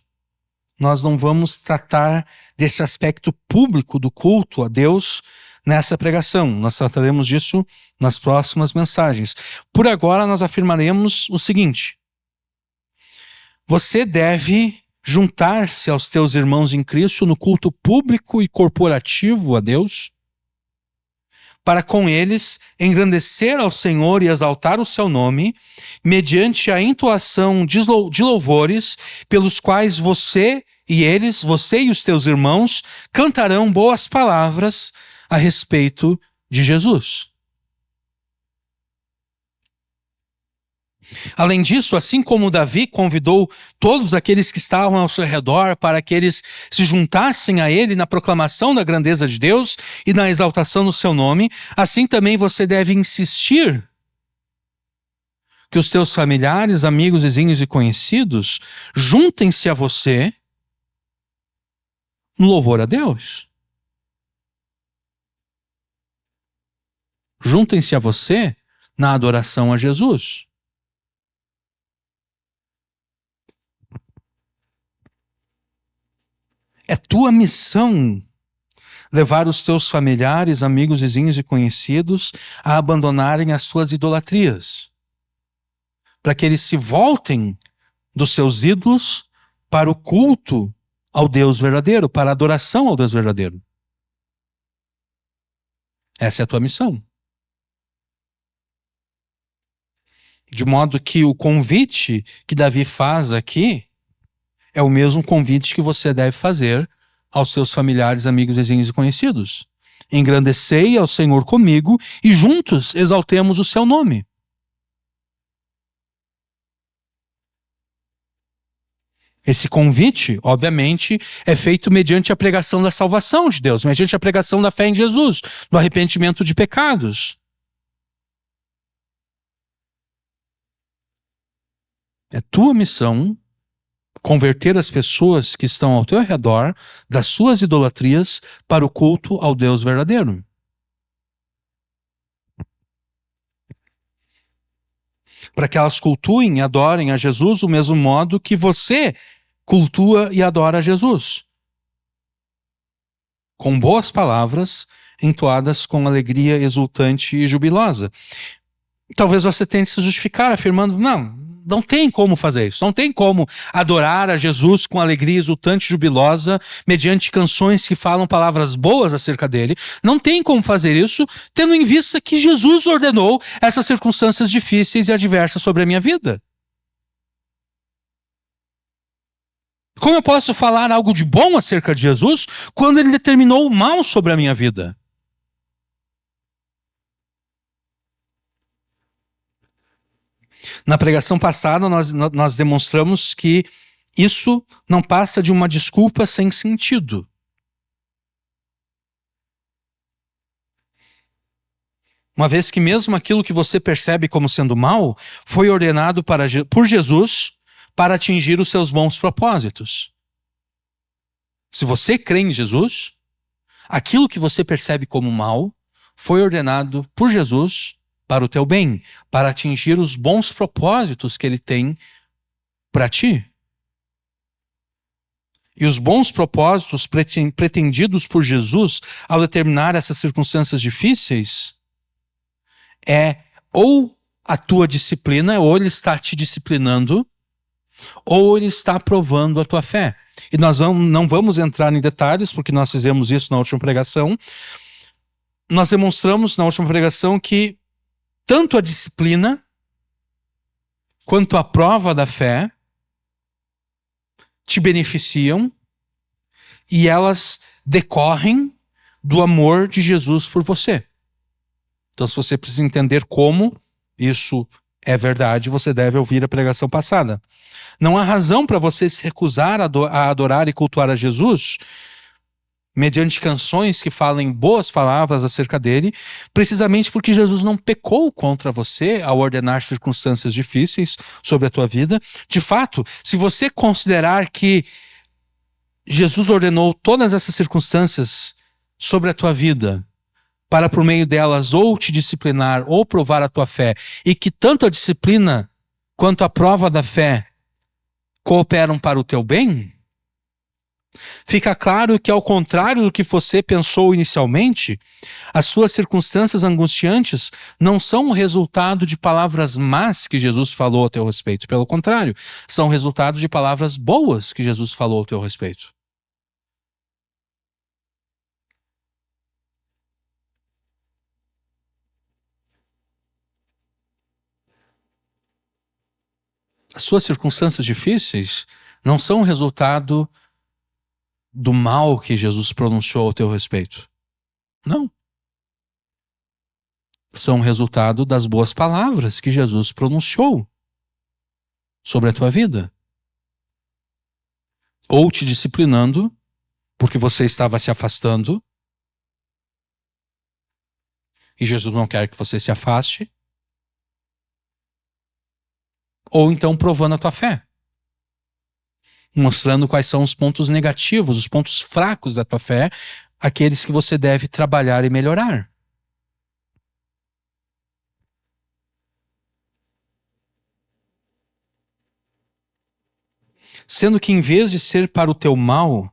tratar desse aspecto público do culto a Deus nessa pregação. Nós trataremos disso nas próximas mensagens. Por agora, nós afirmaremos o seguinte: você deve juntar-se aos teus irmãos em Cristo no culto público e corporativo a Deus, para com eles engrandecer ao Senhor e exaltar o seu nome, mediante a entoação de louvores, pelos quais você e os teus irmãos, cantarão boas palavras a respeito de Jesus. Além disso, assim como Davi convidou todos aqueles que estavam ao seu redor para que eles se juntassem a ele na proclamação da grandeza de Deus e na exaltação do seu nome, assim também você deve insistir que os teus familiares, amigos, vizinhos e conhecidos juntem-se a você no louvor a Deus. Juntem-se a você na adoração a Jesus. É tua missão levar os teus familiares, amigos, vizinhos e conhecidos a abandonarem as suas idolatrias, para que eles se voltem dos seus ídolos para o culto ao Deus verdadeiro, para a adoração ao Deus verdadeiro. Essa é a tua missão. De modo que o convite que Davi faz aqui é o mesmo convite que você deve fazer aos seus familiares, amigos, vizinhos e conhecidos. Engrandecei ao Senhor comigo e juntos exaltemos o seu nome. Esse convite, obviamente, é feito mediante a pregação da salvação de Deus, mediante a pregação da fé em Jesus, do arrependimento de pecados. É tua missão converter as pessoas que estão ao teu redor das suas idolatrias para o culto ao Deus verdadeiro. Para que elas cultuem e adorem a Jesus do mesmo modo que você cultua e adora a Jesus. Com boas palavras, entoadas com alegria exultante e jubilosa. Talvez você tente se justificar afirmando, não, não tem como fazer isso. Não tem como adorar a Jesus com alegria exultante e jubilosa, mediante canções que falam palavras boas acerca dele. Não tem como fazer isso, tendo em vista que Jesus ordenou essas circunstâncias difíceis e adversas sobre a minha vida. Como eu posso falar algo de bom acerca de Jesus quando ele determinou o mal sobre a minha vida? Na pregação passada, nós demonstramos que isso não passa de uma desculpa sem sentido. Uma vez que mesmo aquilo que você percebe como sendo mal, foi ordenado por Jesus para atingir os seus bons propósitos. Se você crê em Jesus, aquilo que você percebe como mal, foi ordenado por Jesus para o teu bem, para atingir os bons propósitos que ele tem para ti. E os bons propósitos pretendidos por Jesus ao determinar essas circunstâncias difíceis é ou a tua disciplina, ou ele está te disciplinando, ou ele está provando a tua fé. E nós não vamos entrar em detalhes, porque nós fizemos isso na última pregação. Nós demonstramos na última pregação que tanto a disciplina quanto a prova da fé te beneficiam e elas decorrem do amor de Jesus por você. Então, se você precisa entender como isso é verdade, você deve ouvir a pregação passada. Não há razão para você se recusar a adorar e cultuar a Jesus mediante canções que falem boas palavras acerca dele, precisamente porque Jesus não pecou contra você ao ordenar circunstâncias difíceis sobre a tua vida. De fato, se você considerar que Jesus ordenou todas essas circunstâncias sobre a tua vida para por meio delas ou te disciplinar ou provar a tua fé, e que tanto a disciplina quanto a prova da fé cooperam para o teu bem, fica claro que, ao contrário do que você pensou inicialmente, as suas circunstâncias angustiantes não são o resultado de palavras más que Jesus falou a teu respeito. Pelo contrário, são resultado de palavras boas que Jesus falou a teu respeito. As suas circunstâncias difíceis não são o resultado do mal que Jesus pronunciou ao teu respeito. Não. São resultado das boas palavras que Jesus pronunciou sobre a tua vida. Ou te disciplinando, porque você estava se afastando, e Jesus não quer que você se afaste, ou então provando a tua fé, mostrando quais são os pontos negativos, os pontos fracos da tua fé, aqueles que você deve trabalhar e melhorar. Sendo que, em vez de ser para o teu mal,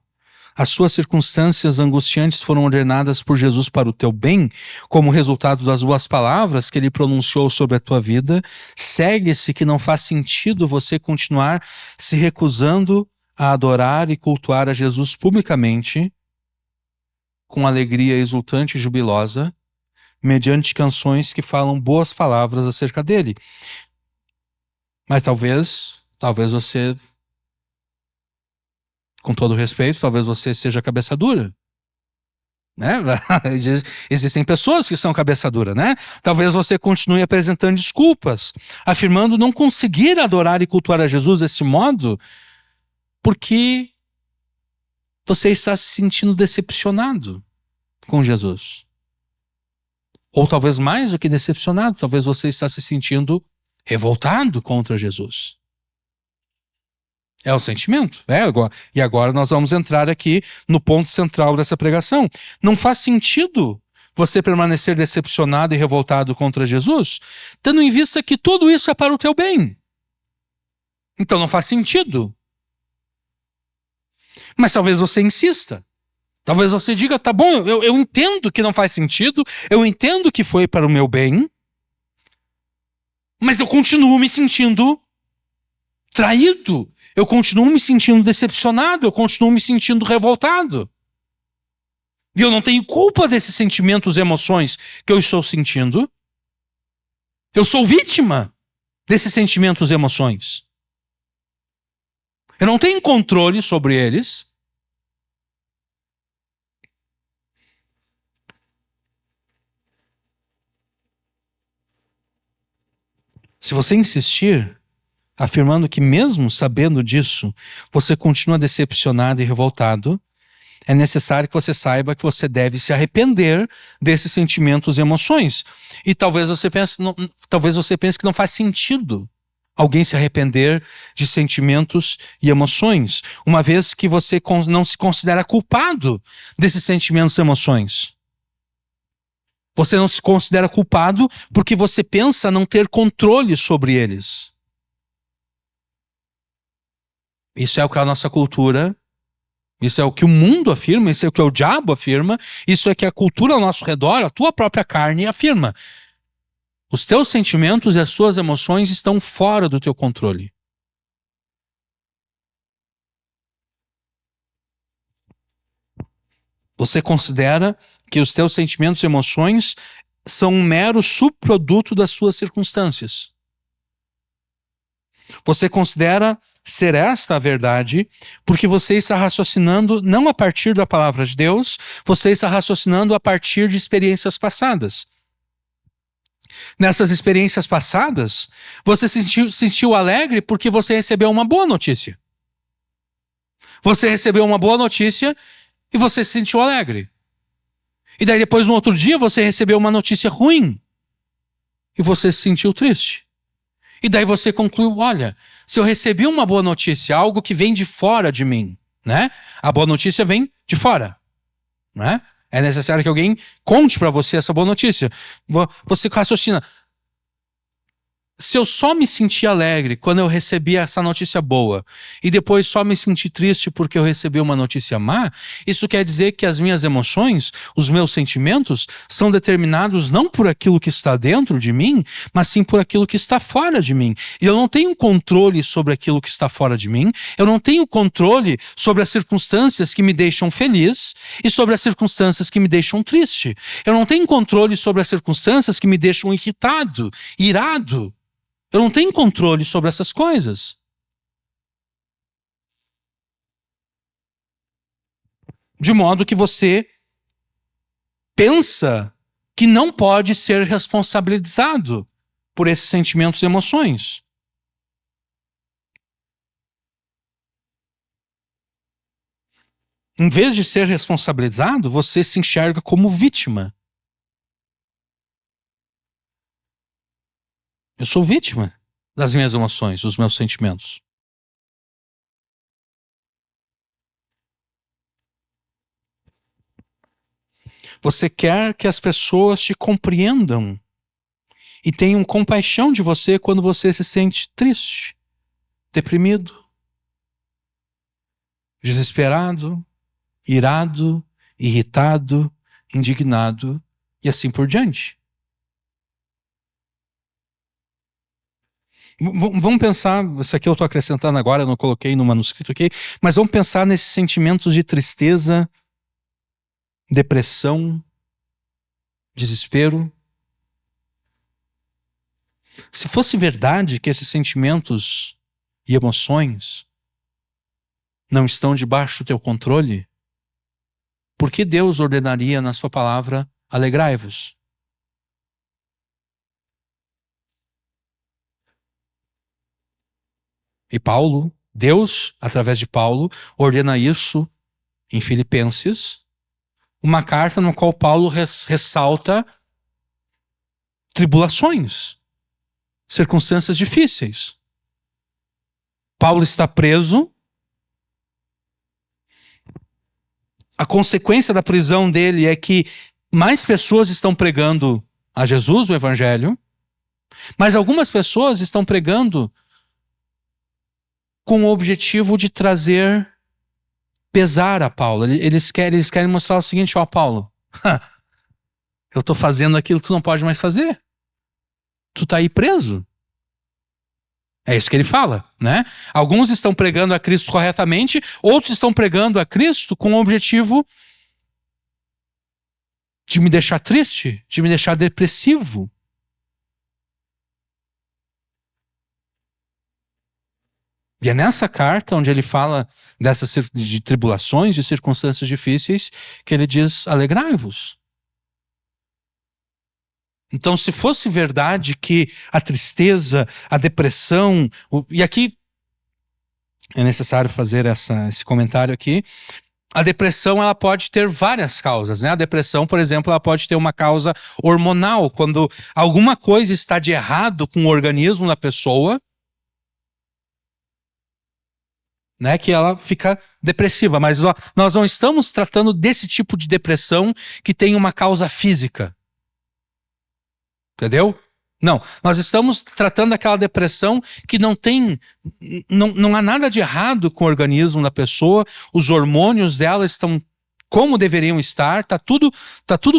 as suas circunstâncias angustiantes foram ordenadas por Jesus para o teu bem, como resultado das boas palavras que ele pronunciou sobre a tua vida, segue-se que não faz sentido você continuar se recusando a adorar e cultuar a Jesus publicamente, com alegria exultante e jubilosa, mediante canções que falam boas palavras acerca dele. Mas talvez você, com todo respeito, talvez você seja cabeça dura, né? Existem pessoas que são cabeça dura, né? Talvez você continue apresentando desculpas, afirmando não conseguir adorar e cultuar a Jesus desse modo, porque você está se sentindo decepcionado com Jesus. Ou talvez mais do que decepcionado, talvez você está se sentindo revoltado contra Jesus. É o sentimento. E agora nós vamos entrar aqui no ponto central dessa pregação. Não faz sentido você permanecer decepcionado e revoltado contra Jesus, tendo em vista que tudo isso é para o teu bem. Então não faz sentido. Mas talvez você insista. Talvez você diga, tá bom, eu entendo que não faz sentido, eu entendo que foi para o meu bem, mas eu continuo me sentindo traído, eu continuo me sentindo decepcionado, eu continuo me sentindo revoltado. E eu não tenho culpa desses sentimentos e emoções que eu estou sentindo. Eu sou vítima desses sentimentos e emoções. Eu não tenho controle sobre eles. Se você insistir, afirmando que mesmo sabendo disso, você continua decepcionado e revoltado, é necessário que você saiba que você deve se arrepender desses sentimentos e emoções. E talvez você pense que não faz sentido alguém se arrepender de sentimentos e emoções, uma vez que você não se considera culpado desses sentimentos e emoções. Você não se considera culpado porque você pensa não ter controle sobre eles. Isso é o que a nossa cultura, isso é o que o mundo afirma, isso é o que o diabo afirma, isso é o que a cultura ao nosso redor, a tua própria carne afirma. Os teus sentimentos e as suas emoções estão fora do teu controle. Você considera que os teus sentimentos e emoções são um mero subproduto das suas circunstâncias. Você considera ser esta a verdade porque você está raciocinando não a partir da palavra de Deus, você está raciocinando a partir de experiências passadas. Nessas experiências passadas, você sentiu alegre porque você recebeu uma boa notícia. Você recebeu uma boa notícia e você se sentiu alegre. E daí depois, no outro dia, você recebeu uma notícia ruim e você se sentiu triste. E daí você concluiu, olha, se eu recebi uma boa notícia, algo que vem de fora de mim, né? A boa notícia vem de fora, né? É necessário que alguém conte para você essa boa notícia. Você raciocina, se eu só me senti alegre quando eu recebi essa notícia boa e depois só me senti triste porque eu recebi uma notícia má, isso quer dizer que as minhas emoções, os meus sentimentos são determinados não por aquilo que está dentro de mim, mas sim por aquilo que está fora de mim. E eu não tenho controle sobre aquilo que está fora de mim, eu não tenho controle sobre as circunstâncias que me deixam feliz e sobre as circunstâncias que me deixam triste. Eu não tenho controle sobre as circunstâncias que me deixam irritado, irado. Eu não tenho controle sobre essas coisas. De modo que você pensa que não pode ser responsabilizado por esses sentimentos e emoções. Em vez de ser responsabilizado, você se enxerga como vítima. Eu sou vítima das minhas emoções, dos meus sentimentos. Você quer que as pessoas te compreendam e tenham compaixão de você quando você se sente triste, deprimido, desesperado, irado, irritado, indignado e assim por diante. Vamos pensar, isso aqui eu estou acrescentando agora, eu não coloquei no manuscrito aqui, mas vamos pensar nesses sentimentos de tristeza, depressão, desespero. Se fosse verdade que esses sentimentos e emoções não estão debaixo do teu controle, por que Deus ordenaria na sua palavra, alegrai-vos? E Paulo, Deus, através de Paulo, ordena isso em Filipenses, uma carta no qual Paulo ressalta tribulações, circunstâncias difíceis. Paulo está preso. A consequência da prisão dele é que mais pessoas estão pregando a Jesus, o Evangelho, mas algumas pessoas estão pregando com o objetivo de trazer pesar a Paulo. Eles querem mostrar o seguinte, ó Paulo, eu estou fazendo aquilo que tu não pode mais fazer. Tu está aí preso. É isso que ele fala, né? Alguns estão pregando a Cristo corretamente, outros estão pregando a Cristo com o objetivo de me deixar triste, de me deixar depressivo. E é nessa carta onde ele fala de tribulações, de circunstâncias difíceis, que ele diz: alegrai-vos. Então, se fosse verdade que a tristeza, a depressão, e aqui é necessário fazer esse comentário aqui, a depressão ela pode ter várias causas, né? A depressão, por exemplo, ela pode ter uma causa hormonal, quando alguma coisa está de errado com o organismo da pessoa, né, que ela fica depressiva. Mas nós não estamos tratando desse tipo de depressão que tem uma causa física. Entendeu? Não, nós estamos tratando daquela depressão que não há nada de errado com o organismo da pessoa, os hormônios dela estão como deveriam estar, tá tudo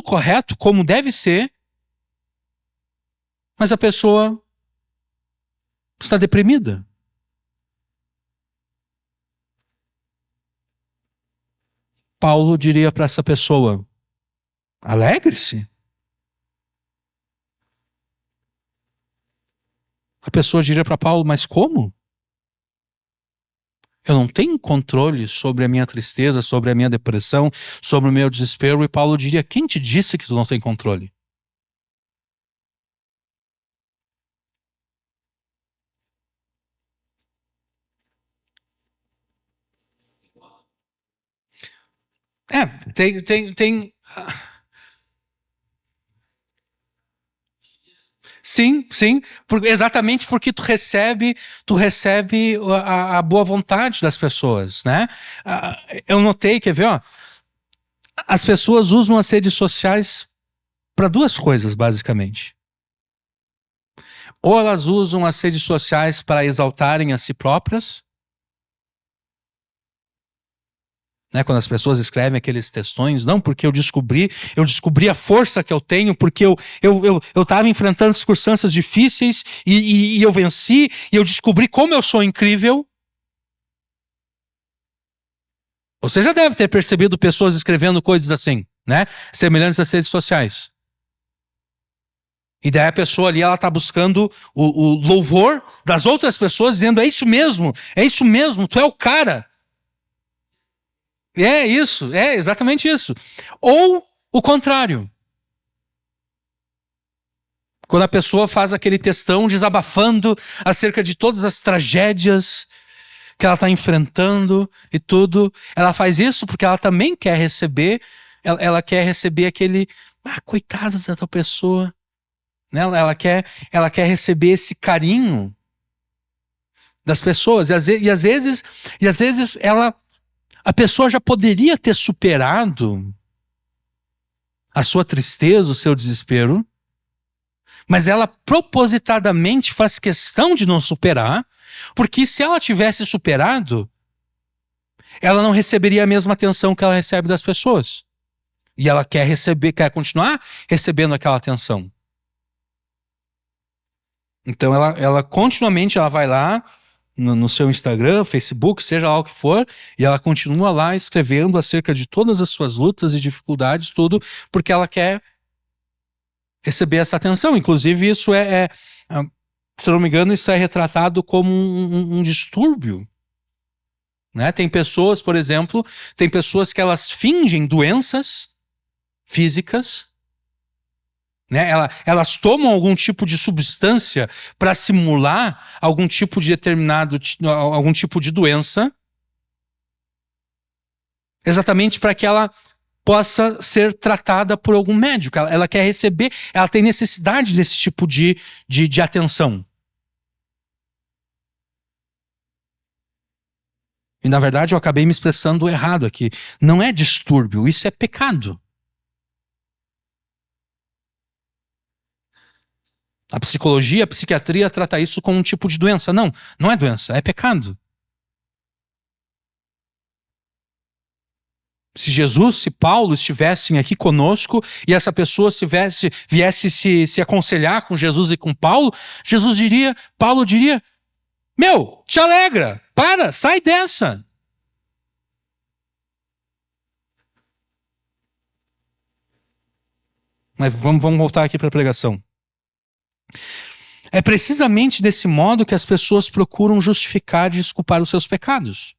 correto, como deve ser, mas a pessoa está deprimida. Paulo diria para essa pessoa: alegre-se. A pessoa diria para Paulo: mas como? Eu não tenho controle sobre a minha tristeza, sobre a minha depressão, sobre o meu desespero. E Paulo diria: quem te disse que tu não tem controle? É, tem. Sim, sim, exatamente porque tu recebe a boa vontade das pessoas, né? Eu notei, quer ver, ó, as pessoas usam as redes sociais para duas coisas, basicamente. Ou elas usam as redes sociais para exaltarem a si próprias, né, quando as pessoas escrevem aqueles textões, não, porque eu descobri a força que eu tenho, porque eu estava enfrentando circunstâncias difíceis e eu venci, e eu descobri como eu sou incrível. Você já deve ter percebido pessoas escrevendo coisas assim, né, semelhantes às redes sociais. E daí a pessoa ali, ela está buscando o louvor das outras pessoas, dizendo: é isso mesmo, tu é o cara. É isso, é exatamente isso. Ou o contrário. Quando a pessoa faz aquele textão desabafando acerca de todas as tragédias que ela está enfrentando e tudo, ela faz isso porque ela também quer receber, ela quer receber aquele: coitado da tua pessoa. Né? Ela quer receber esse carinho das pessoas. E às vezes a pessoa já poderia ter superado a sua tristeza, o seu desespero, mas ela propositadamente faz questão de não superar, porque se ela tivesse superado, ela não receberia a mesma atenção que ela recebe das pessoas. E ela quer quer continuar recebendo aquela atenção. Então ela continuamente ela vai lá no seu Instagram, Facebook, seja lá o que for, e ela continua lá escrevendo acerca de todas as suas lutas e dificuldades, tudo, porque ela quer receber essa atenção. Inclusive, isso se não me engano, isso é retratado como um distúrbio. Né? Tem pessoas, por exemplo, que elas fingem doenças físicas, né? Elas tomam algum tipo de substância para simular algum tipo de algum tipo de doença, exatamente para que ela possa ser tratada por algum médico. Ela quer receber, ela tem necessidade desse tipo de atenção. E na verdade eu acabei me expressando errado aqui. Não é distúrbio, isso é pecado. A psicologia, a psiquiatria trata isso como um tipo de doença. Não, não é doença, é pecado. Se Jesus, se Paulo estivessem aqui conosco e essa pessoa viesse se aconselhar com Jesus e com Paulo, Paulo diria: Meu, te alegra. Para, sai dessa. Mas vamos voltar aqui para a pregação. É precisamente desse modo que as pessoas procuram justificar e desculpar os seus pecados,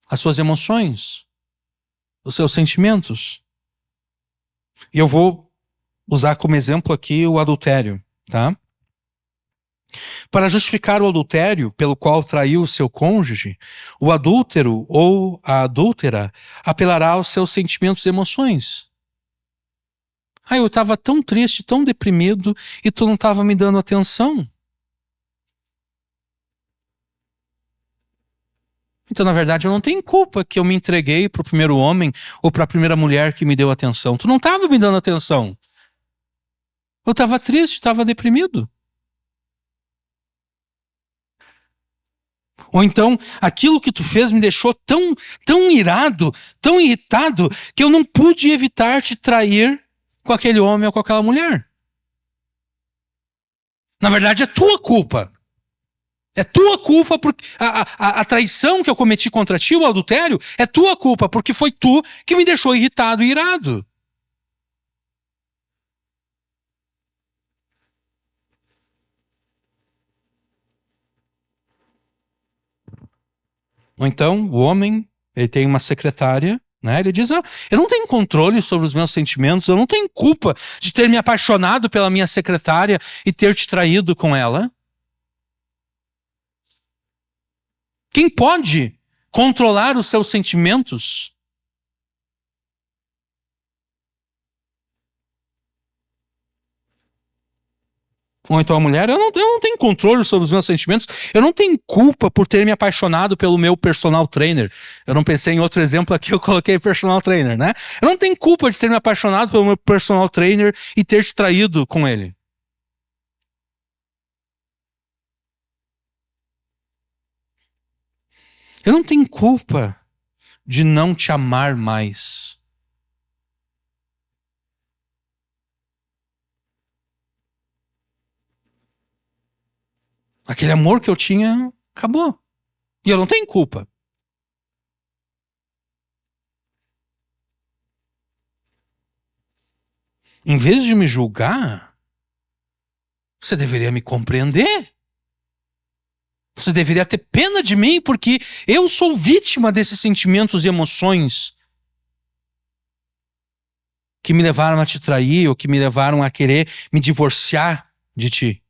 as suas emoções, os seus sentimentos. E eu vou usar como exemplo aqui o adultério, tá? Para justificar o adultério pelo qual traiu o seu cônjuge, o adúltero ou a adúltera apelará aos seus sentimentos e emoções. Ah, eu estava tão triste, tão deprimido e tu não estava me dando atenção. Então, na verdade, eu não tenho culpa que eu me entreguei para o primeiro homem ou para a primeira mulher que me deu atenção. Tu não estava me dando atenção. Eu estava triste, estava deprimido. Ou então, aquilo que tu fez me deixou tão irado, tão irritado, que eu não pude evitar te trair com aquele homem ou com aquela mulher. Na verdade, é tua culpa. É tua culpa porque a traição que eu cometi contra ti, o adultério, é tua culpa, porque foi tu que me deixou irritado e irado. Ou então, o homem, ele tem uma secretária, né? Ele diz, eu não tenho controle sobre os meus sentimentos, eu não tenho culpa de ter me apaixonado pela minha secretária e ter te traído com ela. Quem pode controlar os seus sentimentos? Ou então a mulher, eu não tenho controle sobre os meus sentimentos, eu não tenho culpa por ter me apaixonado pelo meu personal trainer. Eu não pensei em outro exemplo aqui, eu coloquei personal trainer, né? Eu não tenho culpa de ter me apaixonado pelo meu personal trainer e ter te traído com ele. Eu não tenho culpa de não te amar mais. Aquele amor que eu tinha acabou. E eu não tenho culpa. Em vez de me julgar, você deveria me compreender. Você deveria ter pena de mim, porque eu sou vítima desses sentimentos e emoções que me levaram a te trair ou que me levaram a querer me divorciar de ti.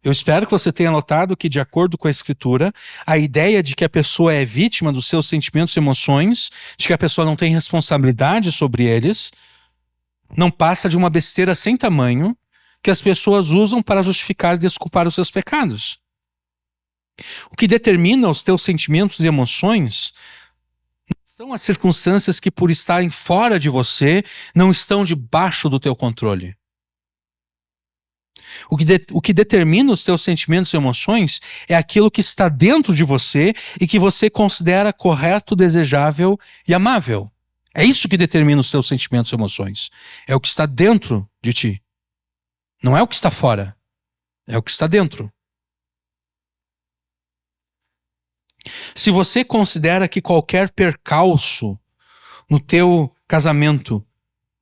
Eu espero que você tenha notado que, de acordo com a Escritura, a ideia de que a pessoa é vítima dos seus sentimentos e emoções, de que a pessoa não tem responsabilidade sobre eles, não passa de uma besteira sem tamanho que as pessoas usam para justificar e desculpar os seus pecados. O que determina os teus sentimentos e emoções são as circunstâncias que, por estarem fora de você, não estão debaixo do teu controle. O que determina os teus sentimentos e emoções é aquilo que está dentro de você e que você considera correto, desejável e amável. É isso que determina os teus sentimentos e emoções. É o que está dentro de ti. Não é o que está fora. É o que está dentro. Se você considera que qualquer percalço no teu casamento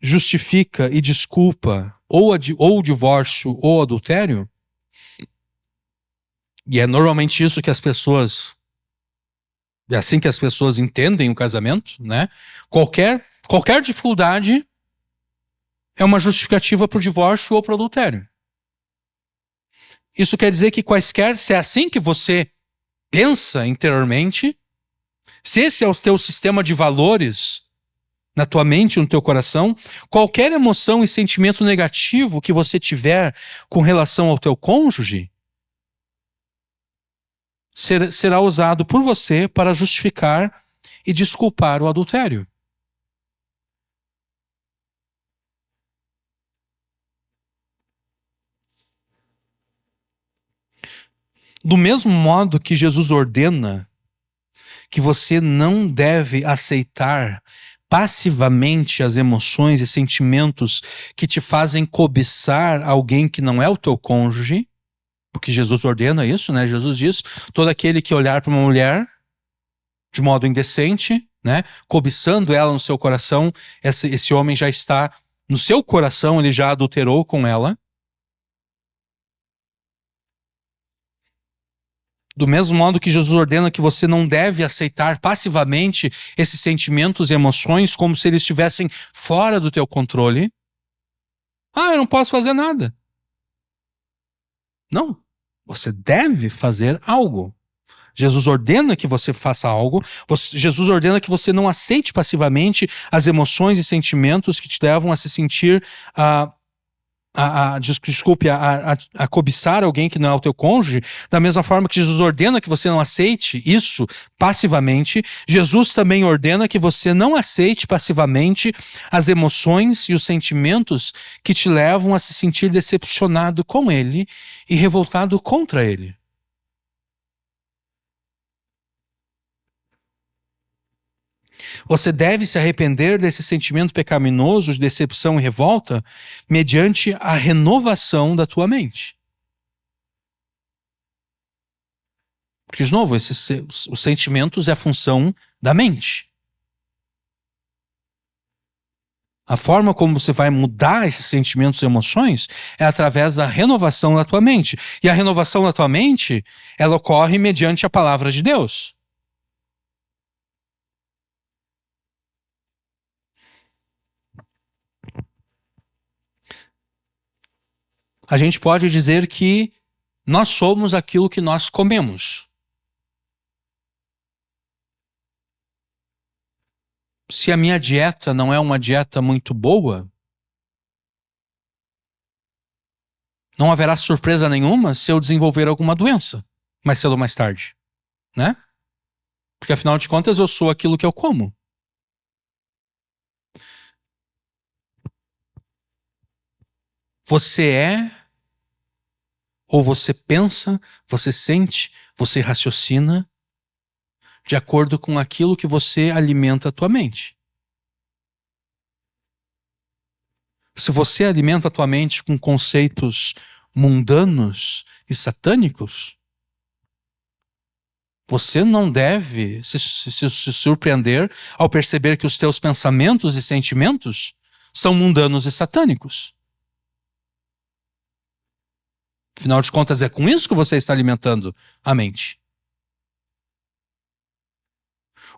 justifica e desculpa ou o divórcio ou o adultério, e é normalmente isso que as pessoas, é assim que as pessoas entendem o casamento, né? Qualquer dificuldade é uma justificativa para o divórcio ou para o adultério. Isso quer dizer que se é assim que você pensa interiormente, se esse é o teu sistema de valores na tua mente, no teu coração, qualquer emoção e sentimento negativo que você tiver com relação ao teu cônjuge será usado por você para justificar e desculpar o adultério. Do mesmo modo que Jesus ordena que você não deve aceitar passivamente as emoções e sentimentos que te fazem cobiçar alguém que não é o teu cônjuge, porque Jesus ordena isso, né? Jesus diz: todo aquele que olhar para uma mulher de modo indecente, né, cobiçando ela no seu coração, esse homem já está no seu coração, ele já adulterou com ela. Do mesmo modo que Jesus ordena que você não deve aceitar passivamente esses sentimentos e emoções como se eles estivessem fora do teu controle. Ah, eu não posso fazer nada. Não, você deve fazer algo. Jesus ordena que você faça algo. Jesus ordena que você não aceite passivamente as emoções e sentimentos que te levam a se sentir a cobiçar alguém que não é o teu cônjuge. Da mesma forma que Jesus ordena que você não aceite isso passivamente, Jesus também ordena que você não aceite passivamente as emoções e os sentimentos que te levam a se sentir decepcionado com ele e revoltado contra ele. Você deve se arrepender desse sentimento pecaminoso de decepção e revolta mediante a renovação da tua mente. Porque, de novo, os sentimentos é a função da mente. A forma como você vai mudar esses sentimentos e emoções é através da renovação da tua mente. E a renovação da tua mente, ela ocorre mediante a palavra de Deus. A gente pode dizer que nós somos aquilo que nós comemos. Se a minha dieta não é uma dieta muito boa, não haverá surpresa nenhuma se eu desenvolver alguma doença, mais cedo ou mais tarde, né? Porque afinal de contas eu sou aquilo que eu como. Você é, ou você pensa, você sente, você raciocina de acordo com aquilo que você alimenta a tua mente. Se você alimenta a tua mente com conceitos mundanos e satânicos, você não deve se surpreender ao perceber que os teus pensamentos e sentimentos são mundanos e satânicos. Afinal de contas, é com isso que você está alimentando a mente.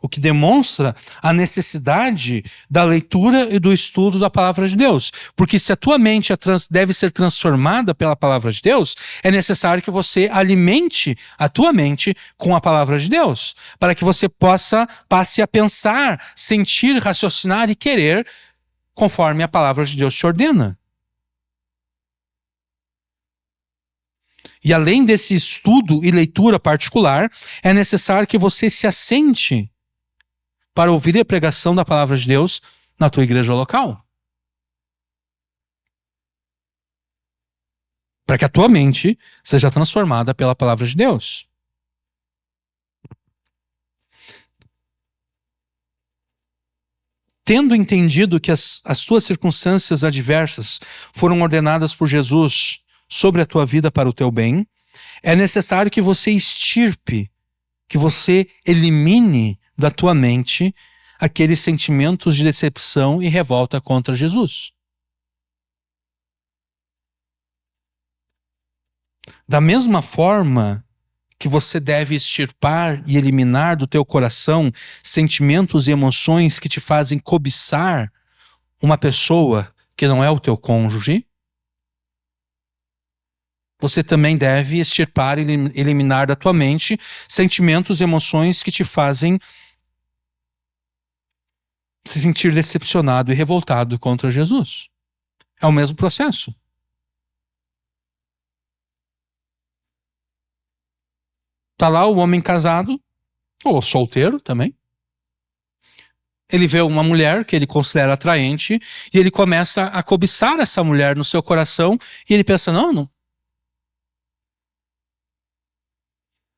O que demonstra a necessidade da leitura e do estudo da palavra de Deus. Porque se a tua mente deve ser transformada pela palavra de Deus, é necessário que você alimente a tua mente com a palavra de Deus, para que você passe a pensar, sentir, raciocinar e querer conforme a palavra de Deus te ordena. E além desse estudo e leitura particular, é necessário que você se assente para ouvir a pregação da palavra de Deus na tua igreja local. Para que a tua mente seja transformada pela palavra de Deus. Tendo entendido que as tuas circunstâncias adversas foram ordenadas por Jesus sobre a tua vida para o teu bem, é necessário que você extirpe, que você elimine da tua mente aqueles sentimentos de decepção e revolta contra Jesus. Da mesma forma que você deve extirpar e eliminar do teu coração sentimentos e emoções que te fazem cobiçar uma pessoa que não é o teu cônjuge, você também deve extirpar e eliminar da tua mente sentimentos e emoções que te fazem se sentir decepcionado e revoltado contra Jesus. É o mesmo processo. Tá lá o homem casado, ou solteiro também. Ele vê uma mulher que ele considera atraente e ele começa a cobiçar essa mulher no seu coração e ele pensa, não.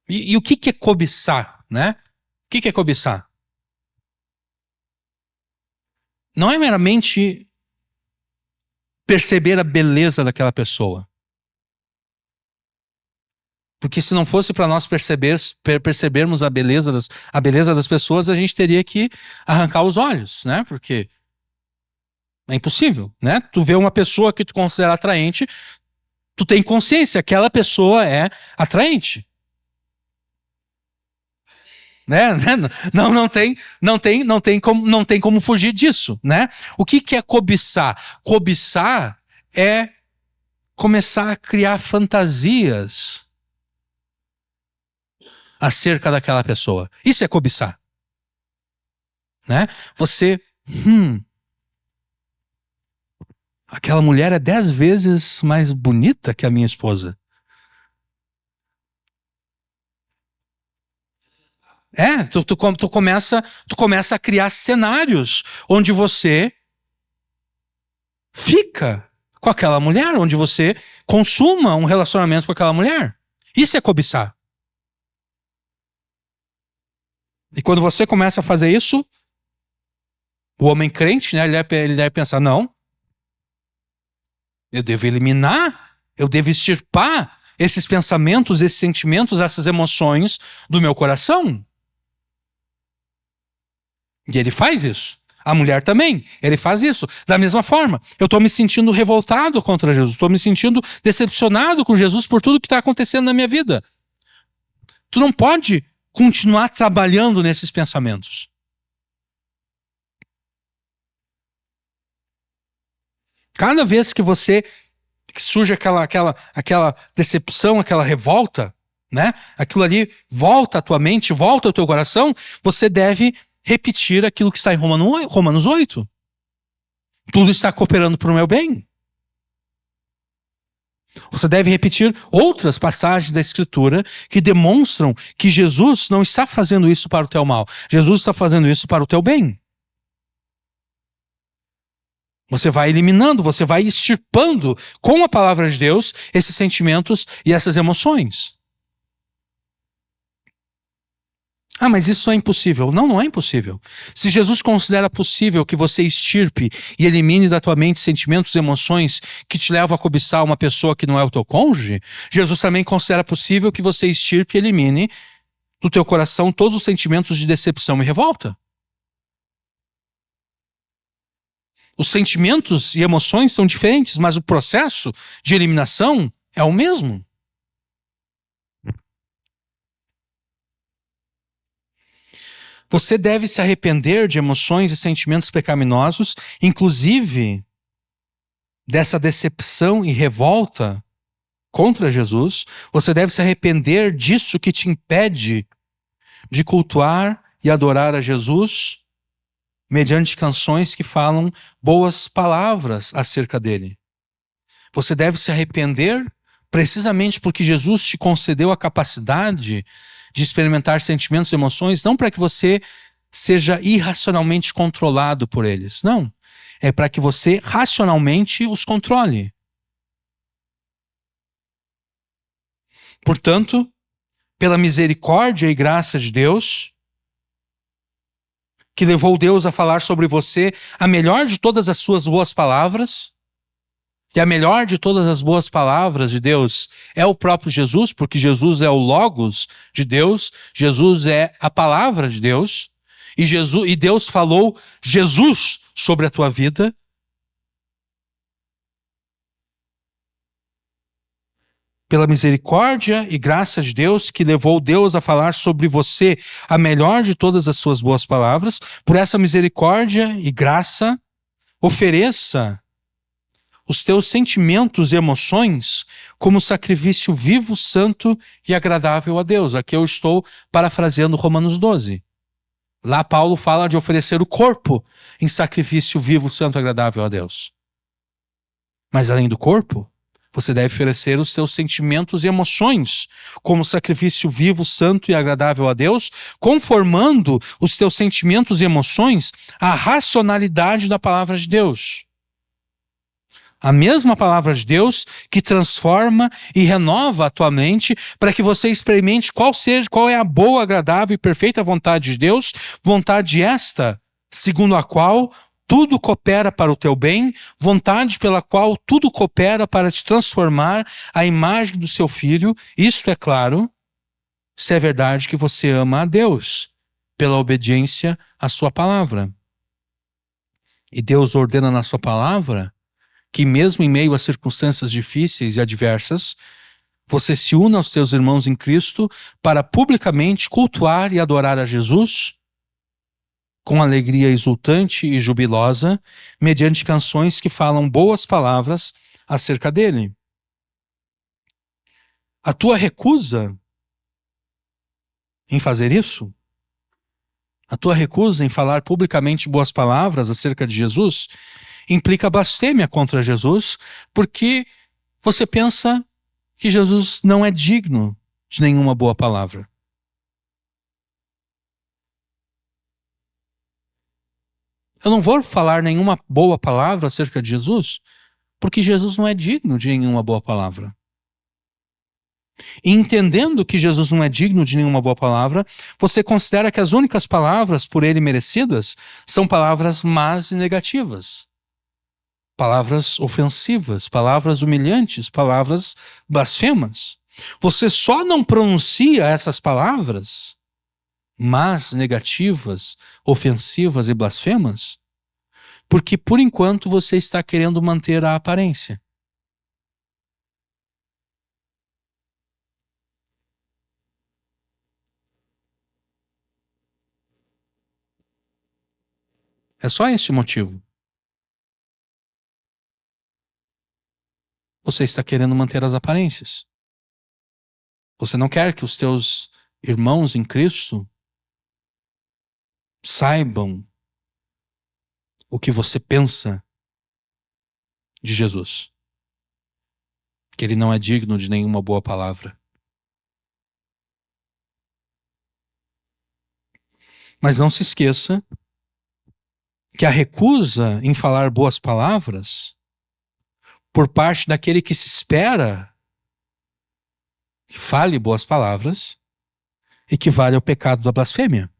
E o que é cobiçar, né? O que é cobiçar? não é meramente perceber a beleza daquela pessoa. Porque se não fosse para nós percebermos a beleza das pessoas, a gente teria que arrancar os olhos, né? Porque é impossível, né? Tu vê uma pessoa que tu considera atraente, tu tem consciência que aquela pessoa é atraente. Né? Não tem como fugir disso, né? O que é cobiçar? Cobiçar é começar a criar fantasias acerca daquela pessoa. Isso é cobiçar, né? Você, aquela mulher é 10 vezes mais bonita que a minha esposa. Tu começa a criar cenários onde você fica com aquela mulher, onde você consuma um relacionamento com aquela mulher. Isso é cobiçar. E quando você começa a fazer isso, o homem crente, né, ele deve pensar, não, eu devo eliminar, eu devo extirpar esses pensamentos, esses sentimentos, essas emoções do meu coração. E ele faz isso. A mulher também, ele faz isso. Da mesma forma, eu estou me sentindo revoltado contra Jesus, estou me sentindo decepcionado com Jesus por tudo que está acontecendo na minha vida. Tu não pode continuar trabalhando nesses pensamentos. Cada vez que surge aquela decepção, aquela revolta, né? Aquilo ali volta à tua mente, volta ao teu coração, você deve repetir aquilo que está em Romanos 8. Tudo está cooperando para o meu bem. Você deve repetir outras passagens da Escritura que demonstram que Jesus não está fazendo isso para o teu mal. Jesus está fazendo isso para o teu bem. Você vai eliminando, você vai extirpando com a palavra de Deus esses sentimentos e essas emoções. Ah, mas isso é impossível. Não, não é impossível. Se Jesus considera possível que você extirpe e elimine da tua mente sentimentos e emoções que te levam a cobiçar uma pessoa que não é o teu cônjuge, Jesus também considera possível que você extirpe e elimine do teu coração todos os sentimentos de decepção e revolta. Os sentimentos e emoções são diferentes, mas o processo de eliminação é o mesmo. Você deve se arrepender de emoções e sentimentos pecaminosos, inclusive dessa decepção e revolta contra Jesus. Você deve se arrepender disso que te impede de cultuar e adorar a Jesus mediante canções que falam boas palavras acerca dele. Você deve se arrepender precisamente porque Jesus te concedeu a capacidade de experimentar sentimentos e emoções, não para que você seja irracionalmente controlado por eles. Não. É para que você racionalmente os controle. Portanto, pela misericórdia e graça de Deus, que levou Deus a falar sobre você a melhor de todas as suas boas palavras, e a melhor de todas as boas palavras de Deus é o próprio Jesus, porque Jesus é o Logos de Deus, Jesus é a palavra de Deus, e Deus falou Jesus sobre a tua vida. Pela misericórdia e graça de Deus, que levou Deus a falar sobre você a melhor de todas as suas boas palavras, por essa misericórdia e graça, ofereça os teus sentimentos e emoções como sacrifício vivo, santo e agradável a Deus. Aqui eu estou parafraseando Romanos 12. Lá Paulo fala de oferecer o corpo em sacrifício vivo, santo e agradável a Deus. Mas além do corpo, você deve oferecer os teus sentimentos e emoções como sacrifício vivo, santo e agradável a Deus, conformando os teus sentimentos e emoções à racionalidade da palavra de Deus. A mesma palavra de Deus que transforma e renova a tua mente para que você experimente qual é a boa, agradável e perfeita vontade de Deus, vontade esta, segundo a qual tudo coopera para o teu bem, vontade pela qual tudo coopera para te transformar à imagem do seu Filho. Isto é claro, se é verdade que você ama a Deus, pela obediência à sua palavra. E Deus ordena na sua palavra que mesmo em meio a circunstâncias difíceis e adversas, você se una aos teus irmãos em Cristo para publicamente cultuar e adorar a Jesus com alegria exultante e jubilosa, mediante canções que falam boas palavras acerca dele. A tua recusa em fazer isso, a tua recusa em falar publicamente boas palavras acerca de Jesus, implica blasfêmia contra Jesus, porque você pensa que Jesus não é digno de nenhuma boa palavra. Eu não vou falar nenhuma boa palavra acerca de Jesus, porque Jesus não é digno de nenhuma boa palavra. E entendendo que Jesus não é digno de nenhuma boa palavra, você considera que as únicas palavras por ele merecidas são palavras más e negativas. Palavras ofensivas, palavras humilhantes, palavras blasfemas. Você só não pronuncia essas palavras más, negativas, ofensivas e blasfemas, porque por enquanto você está querendo manter a aparência. É só esse o motivo. Você está querendo manter as aparências. Você não quer que os teus irmãos em Cristo saibam o que você pensa de Jesus. Que ele não é digno de nenhuma boa palavra. Mas não se esqueça que a recusa em falar boas palavras por parte daquele que se espera que fale boas palavras equivale ao pecado da blasfêmia,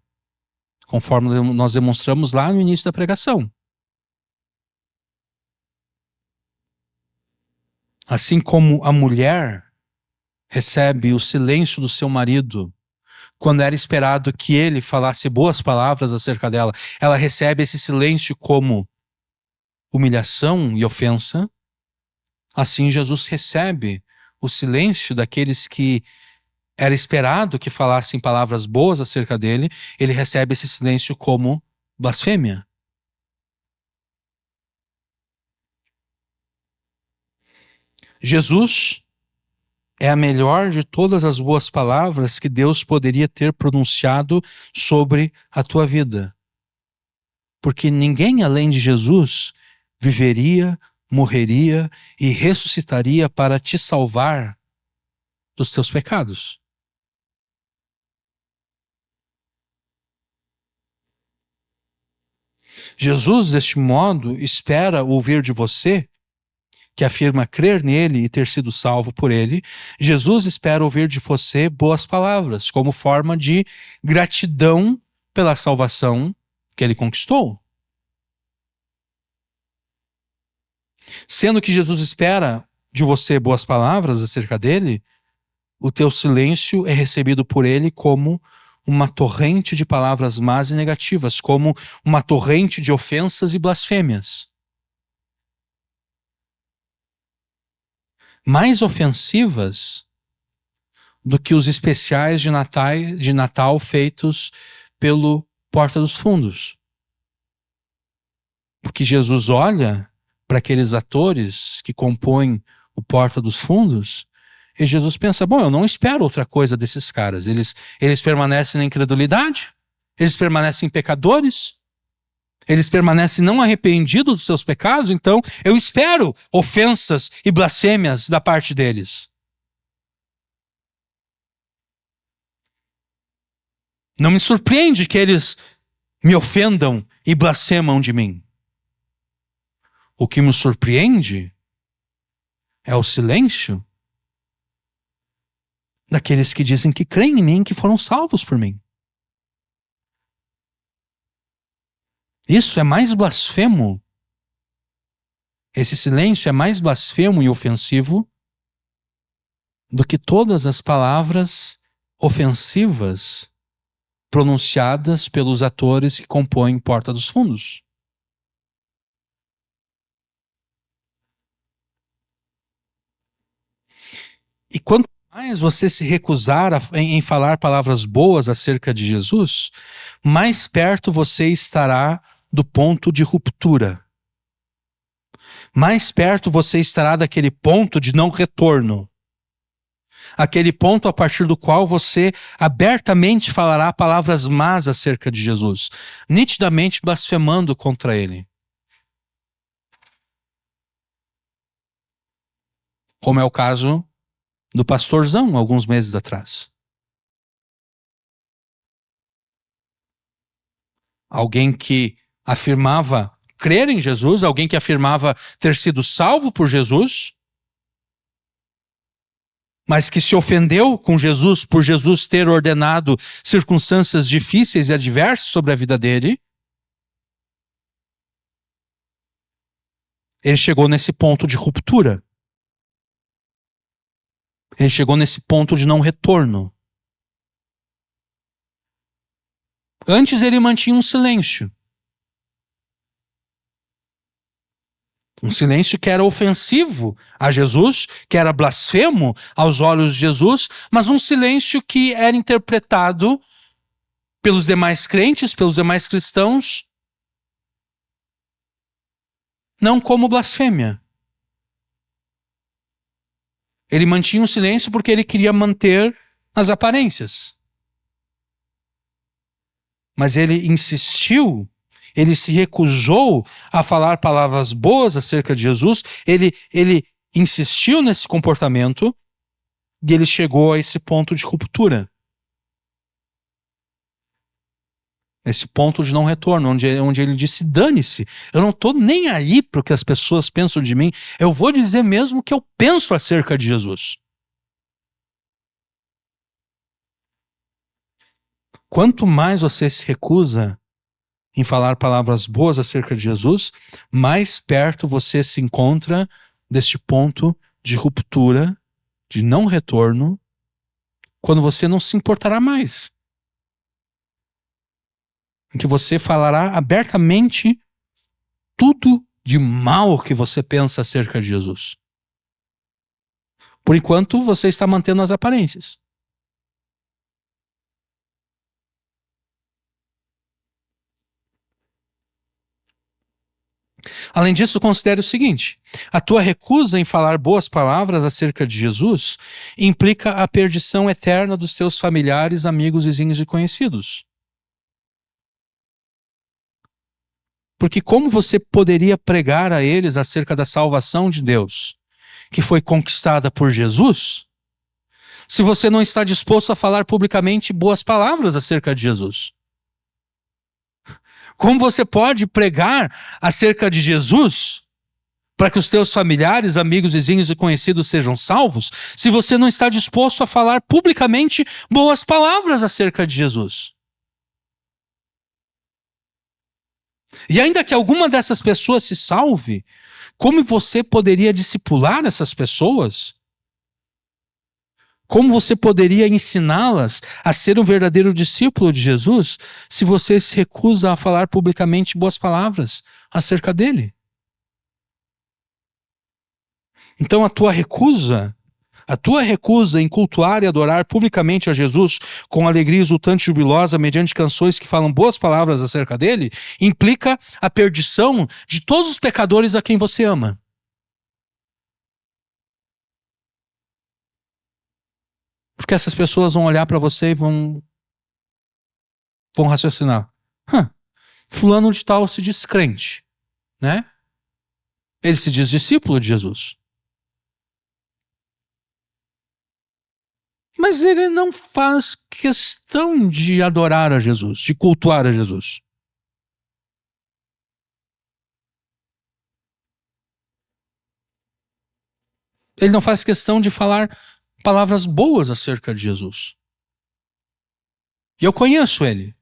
conforme nós demonstramos lá no início da pregação. Assim como a mulher recebe o silêncio do seu marido quando era esperado que ele falasse boas palavras acerca dela, ela recebe esse silêncio como humilhação e ofensa. Assim Jesus recebe o silêncio daqueles que era esperado que falassem palavras boas acerca dele, ele recebe esse silêncio como blasfêmia. Jesus é a melhor de todas as boas palavras que Deus poderia ter pronunciado sobre a tua vida. Porque ninguém além de Jesus viveria, morreria e ressuscitaria para te salvar dos teus pecados. Jesus, deste modo, espera ouvir de você, que afirma crer nele e ter sido salvo por ele. Jesus espera ouvir de você boas palavras, como forma de gratidão pela salvação que ele conquistou. Sendo que Jesus espera de você boas palavras acerca dele, o teu silêncio é recebido por ele como uma torrente de palavras más e negativas, como uma torrente de ofensas e blasfêmias. Mais ofensivas do que os especiais de Natal feitos pelo Porta dos Fundos. Porque Jesus olha para aqueles atores que compõem o Porta dos Fundos e Jesus pensa, bom, eu não espero outra coisa desses caras. Eles permanecem na incredulidade, eles permanecem pecadores, eles permanecem não arrependidos dos seus pecados, então eu espero ofensas e blasfêmias da parte deles. Não me surpreende que eles me ofendam e blasfemam de mim. O que me surpreende é o silêncio daqueles que dizem que creem em mim, que foram salvos por mim. Isso é mais blasfemo. Esse silêncio é mais blasfemo e ofensivo do que todas as palavras ofensivas pronunciadas pelos atores que compõem Porta dos Fundos. E quanto mais você se recusar em falar palavras boas acerca de Jesus, mais perto você estará do ponto de ruptura. Mais perto você estará daquele ponto de não retorno. Aquele ponto a partir do qual você abertamente falará palavras más acerca de Jesus, nitidamente blasfemando contra ele. Como é o caso do pastorzão, alguns meses atrás. Alguém que afirmava crer em Jesus, alguém que afirmava ter sido salvo por Jesus, mas que se ofendeu com Jesus por Jesus ter ordenado circunstâncias difíceis e adversas sobre a vida dele. Ele chegou nesse ponto de ruptura. Ele chegou nesse ponto de não retorno. Antes ele mantinha um silêncio. Um silêncio que era ofensivo a Jesus, que era blasfemo aos olhos de Jesus, mas um silêncio que era interpretado pelos demais crentes, pelos demais cristãos, não como blasfêmia. Ele mantinha um silêncio porque ele queria manter as aparências. Mas ele insistiu, ele se recusou a falar palavras boas acerca de Jesus, ele insistiu nesse comportamento e ele chegou a esse ponto de ruptura. Esse ponto de não retorno, onde ele disse, dane-se, eu não estou nem aí para o que as pessoas pensam de mim, eu vou dizer mesmo o que eu penso acerca de Jesus. Quanto mais você se recusa em falar palavras boas acerca de Jesus, mais perto você se encontra deste ponto de ruptura, de não retorno, quando você não se importará mais. Em que você falará abertamente tudo de mal que você pensa acerca de Jesus. Por enquanto, você está mantendo as aparências. Além disso, considere o seguinte: a tua recusa em falar boas palavras acerca de Jesus implica a perdição eterna dos teus familiares, amigos, vizinhos e conhecidos. Porque como você poderia pregar a eles acerca da salvação de Deus, que foi conquistada por Jesus, se você não está disposto a falar publicamente boas palavras acerca de Jesus? Como você pode pregar acerca de Jesus para que os teus familiares, amigos, vizinhos e conhecidos sejam salvos, se você não está disposto a falar publicamente boas palavras acerca de Jesus? E ainda que alguma dessas pessoas se salve, como você poderia discipular essas pessoas? Como você poderia ensiná-las a ser um verdadeiro discípulo de Jesus se você se recusa a falar publicamente boas palavras acerca dele? Então a tua recusa em cultuar e adorar publicamente a Jesus com alegria exultante e jubilosa mediante canções que falam boas palavras acerca dele, implica a perdição de todos os pecadores a quem você ama. Porque essas pessoas vão olhar para você e vão raciocinar. Fulano de tal se diz crente, né? Ele se diz discípulo de Jesus. Mas ele não faz questão de adorar a Jesus, de cultuar a Jesus. Ele não faz questão de falar palavras boas acerca de Jesus. E eu conheço ele.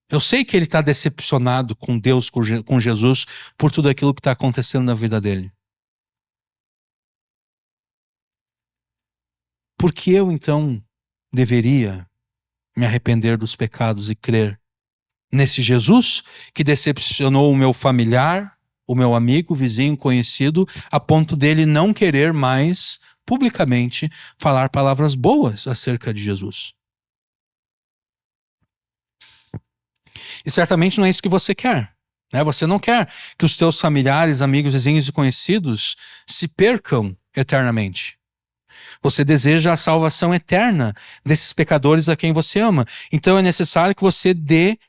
Eu sei que ele está decepcionado com Deus, com Jesus, por tudo aquilo que está acontecendo na vida dele. Por que eu, então, deveria me arrepender dos pecados e crer nesse Jesus que decepcionou o meu familiar, o meu amigo, vizinho, conhecido, a ponto dele não querer mais publicamente falar palavras boas acerca de Jesus? E certamente não é isso que você quer, né? Você não quer que os teus familiares, amigos, vizinhos e conhecidos se percam eternamente. Você deseja a salvação eterna desses pecadores a quem você ama. Então é necessário que você dê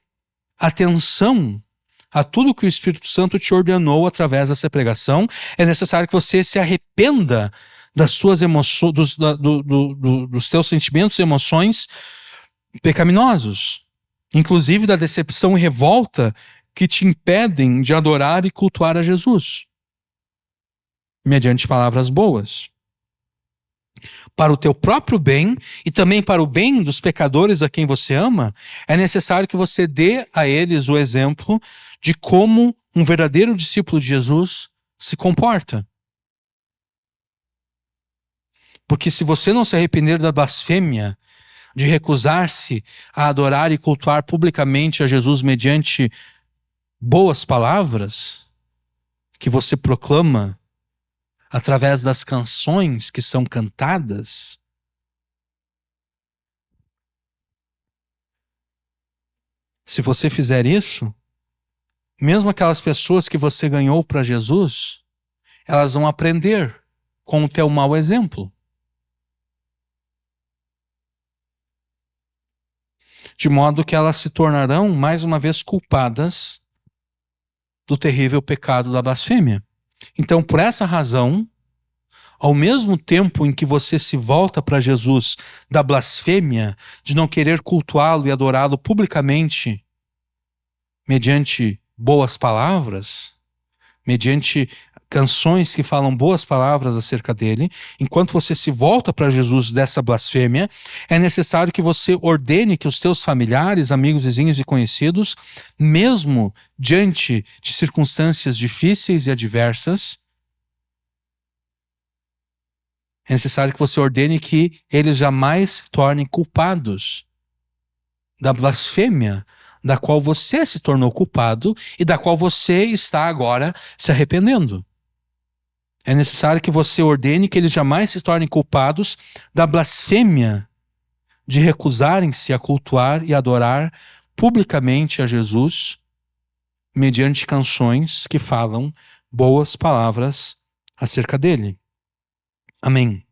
atenção a tudo que o Espírito Santo te ordenou através dessa pregação. É necessário que você se arrependa das suas emoções, dos teus sentimentos e emoções pecaminosos, inclusive da decepção e revolta que te impedem de adorar e cultuar a Jesus, mediante palavras boas. Para o teu próprio bem e também para o bem dos pecadores a quem você ama, é necessário que você dê a eles o exemplo de como um verdadeiro discípulo de Jesus se comporta. Porque se você não se arrepender da blasfêmia, de recusar-se a adorar e cultuar publicamente a Jesus mediante boas palavras que você proclama através das canções que são cantadas, se você fizer isso, mesmo aquelas pessoas que você ganhou para Jesus, elas vão aprender com o teu mau exemplo. De modo que elas se tornarão, mais uma vez, culpadas do terrível pecado da blasfêmia. Então, por essa razão, ao mesmo tempo em que você se volta para Jesus da blasfêmia, de não querer cultuá-lo e adorá-lo publicamente, mediante boas palavras, mediante canções que falam boas palavras acerca dele, enquanto você se volta para Jesus dessa blasfêmia, é necessário que você ordene que os teus familiares, amigos, vizinhos e conhecidos, mesmo diante de circunstâncias difíceis e adversas, é necessário que você ordene que eles jamais se tornem culpados da blasfêmia da qual você se tornou culpado e da qual você está agora se arrependendo. É necessário que você ordene que eles jamais se tornem culpados da blasfêmia de recusarem-se a cultuar e adorar publicamente a Jesus mediante canções que falam boas palavras acerca dele. Amém.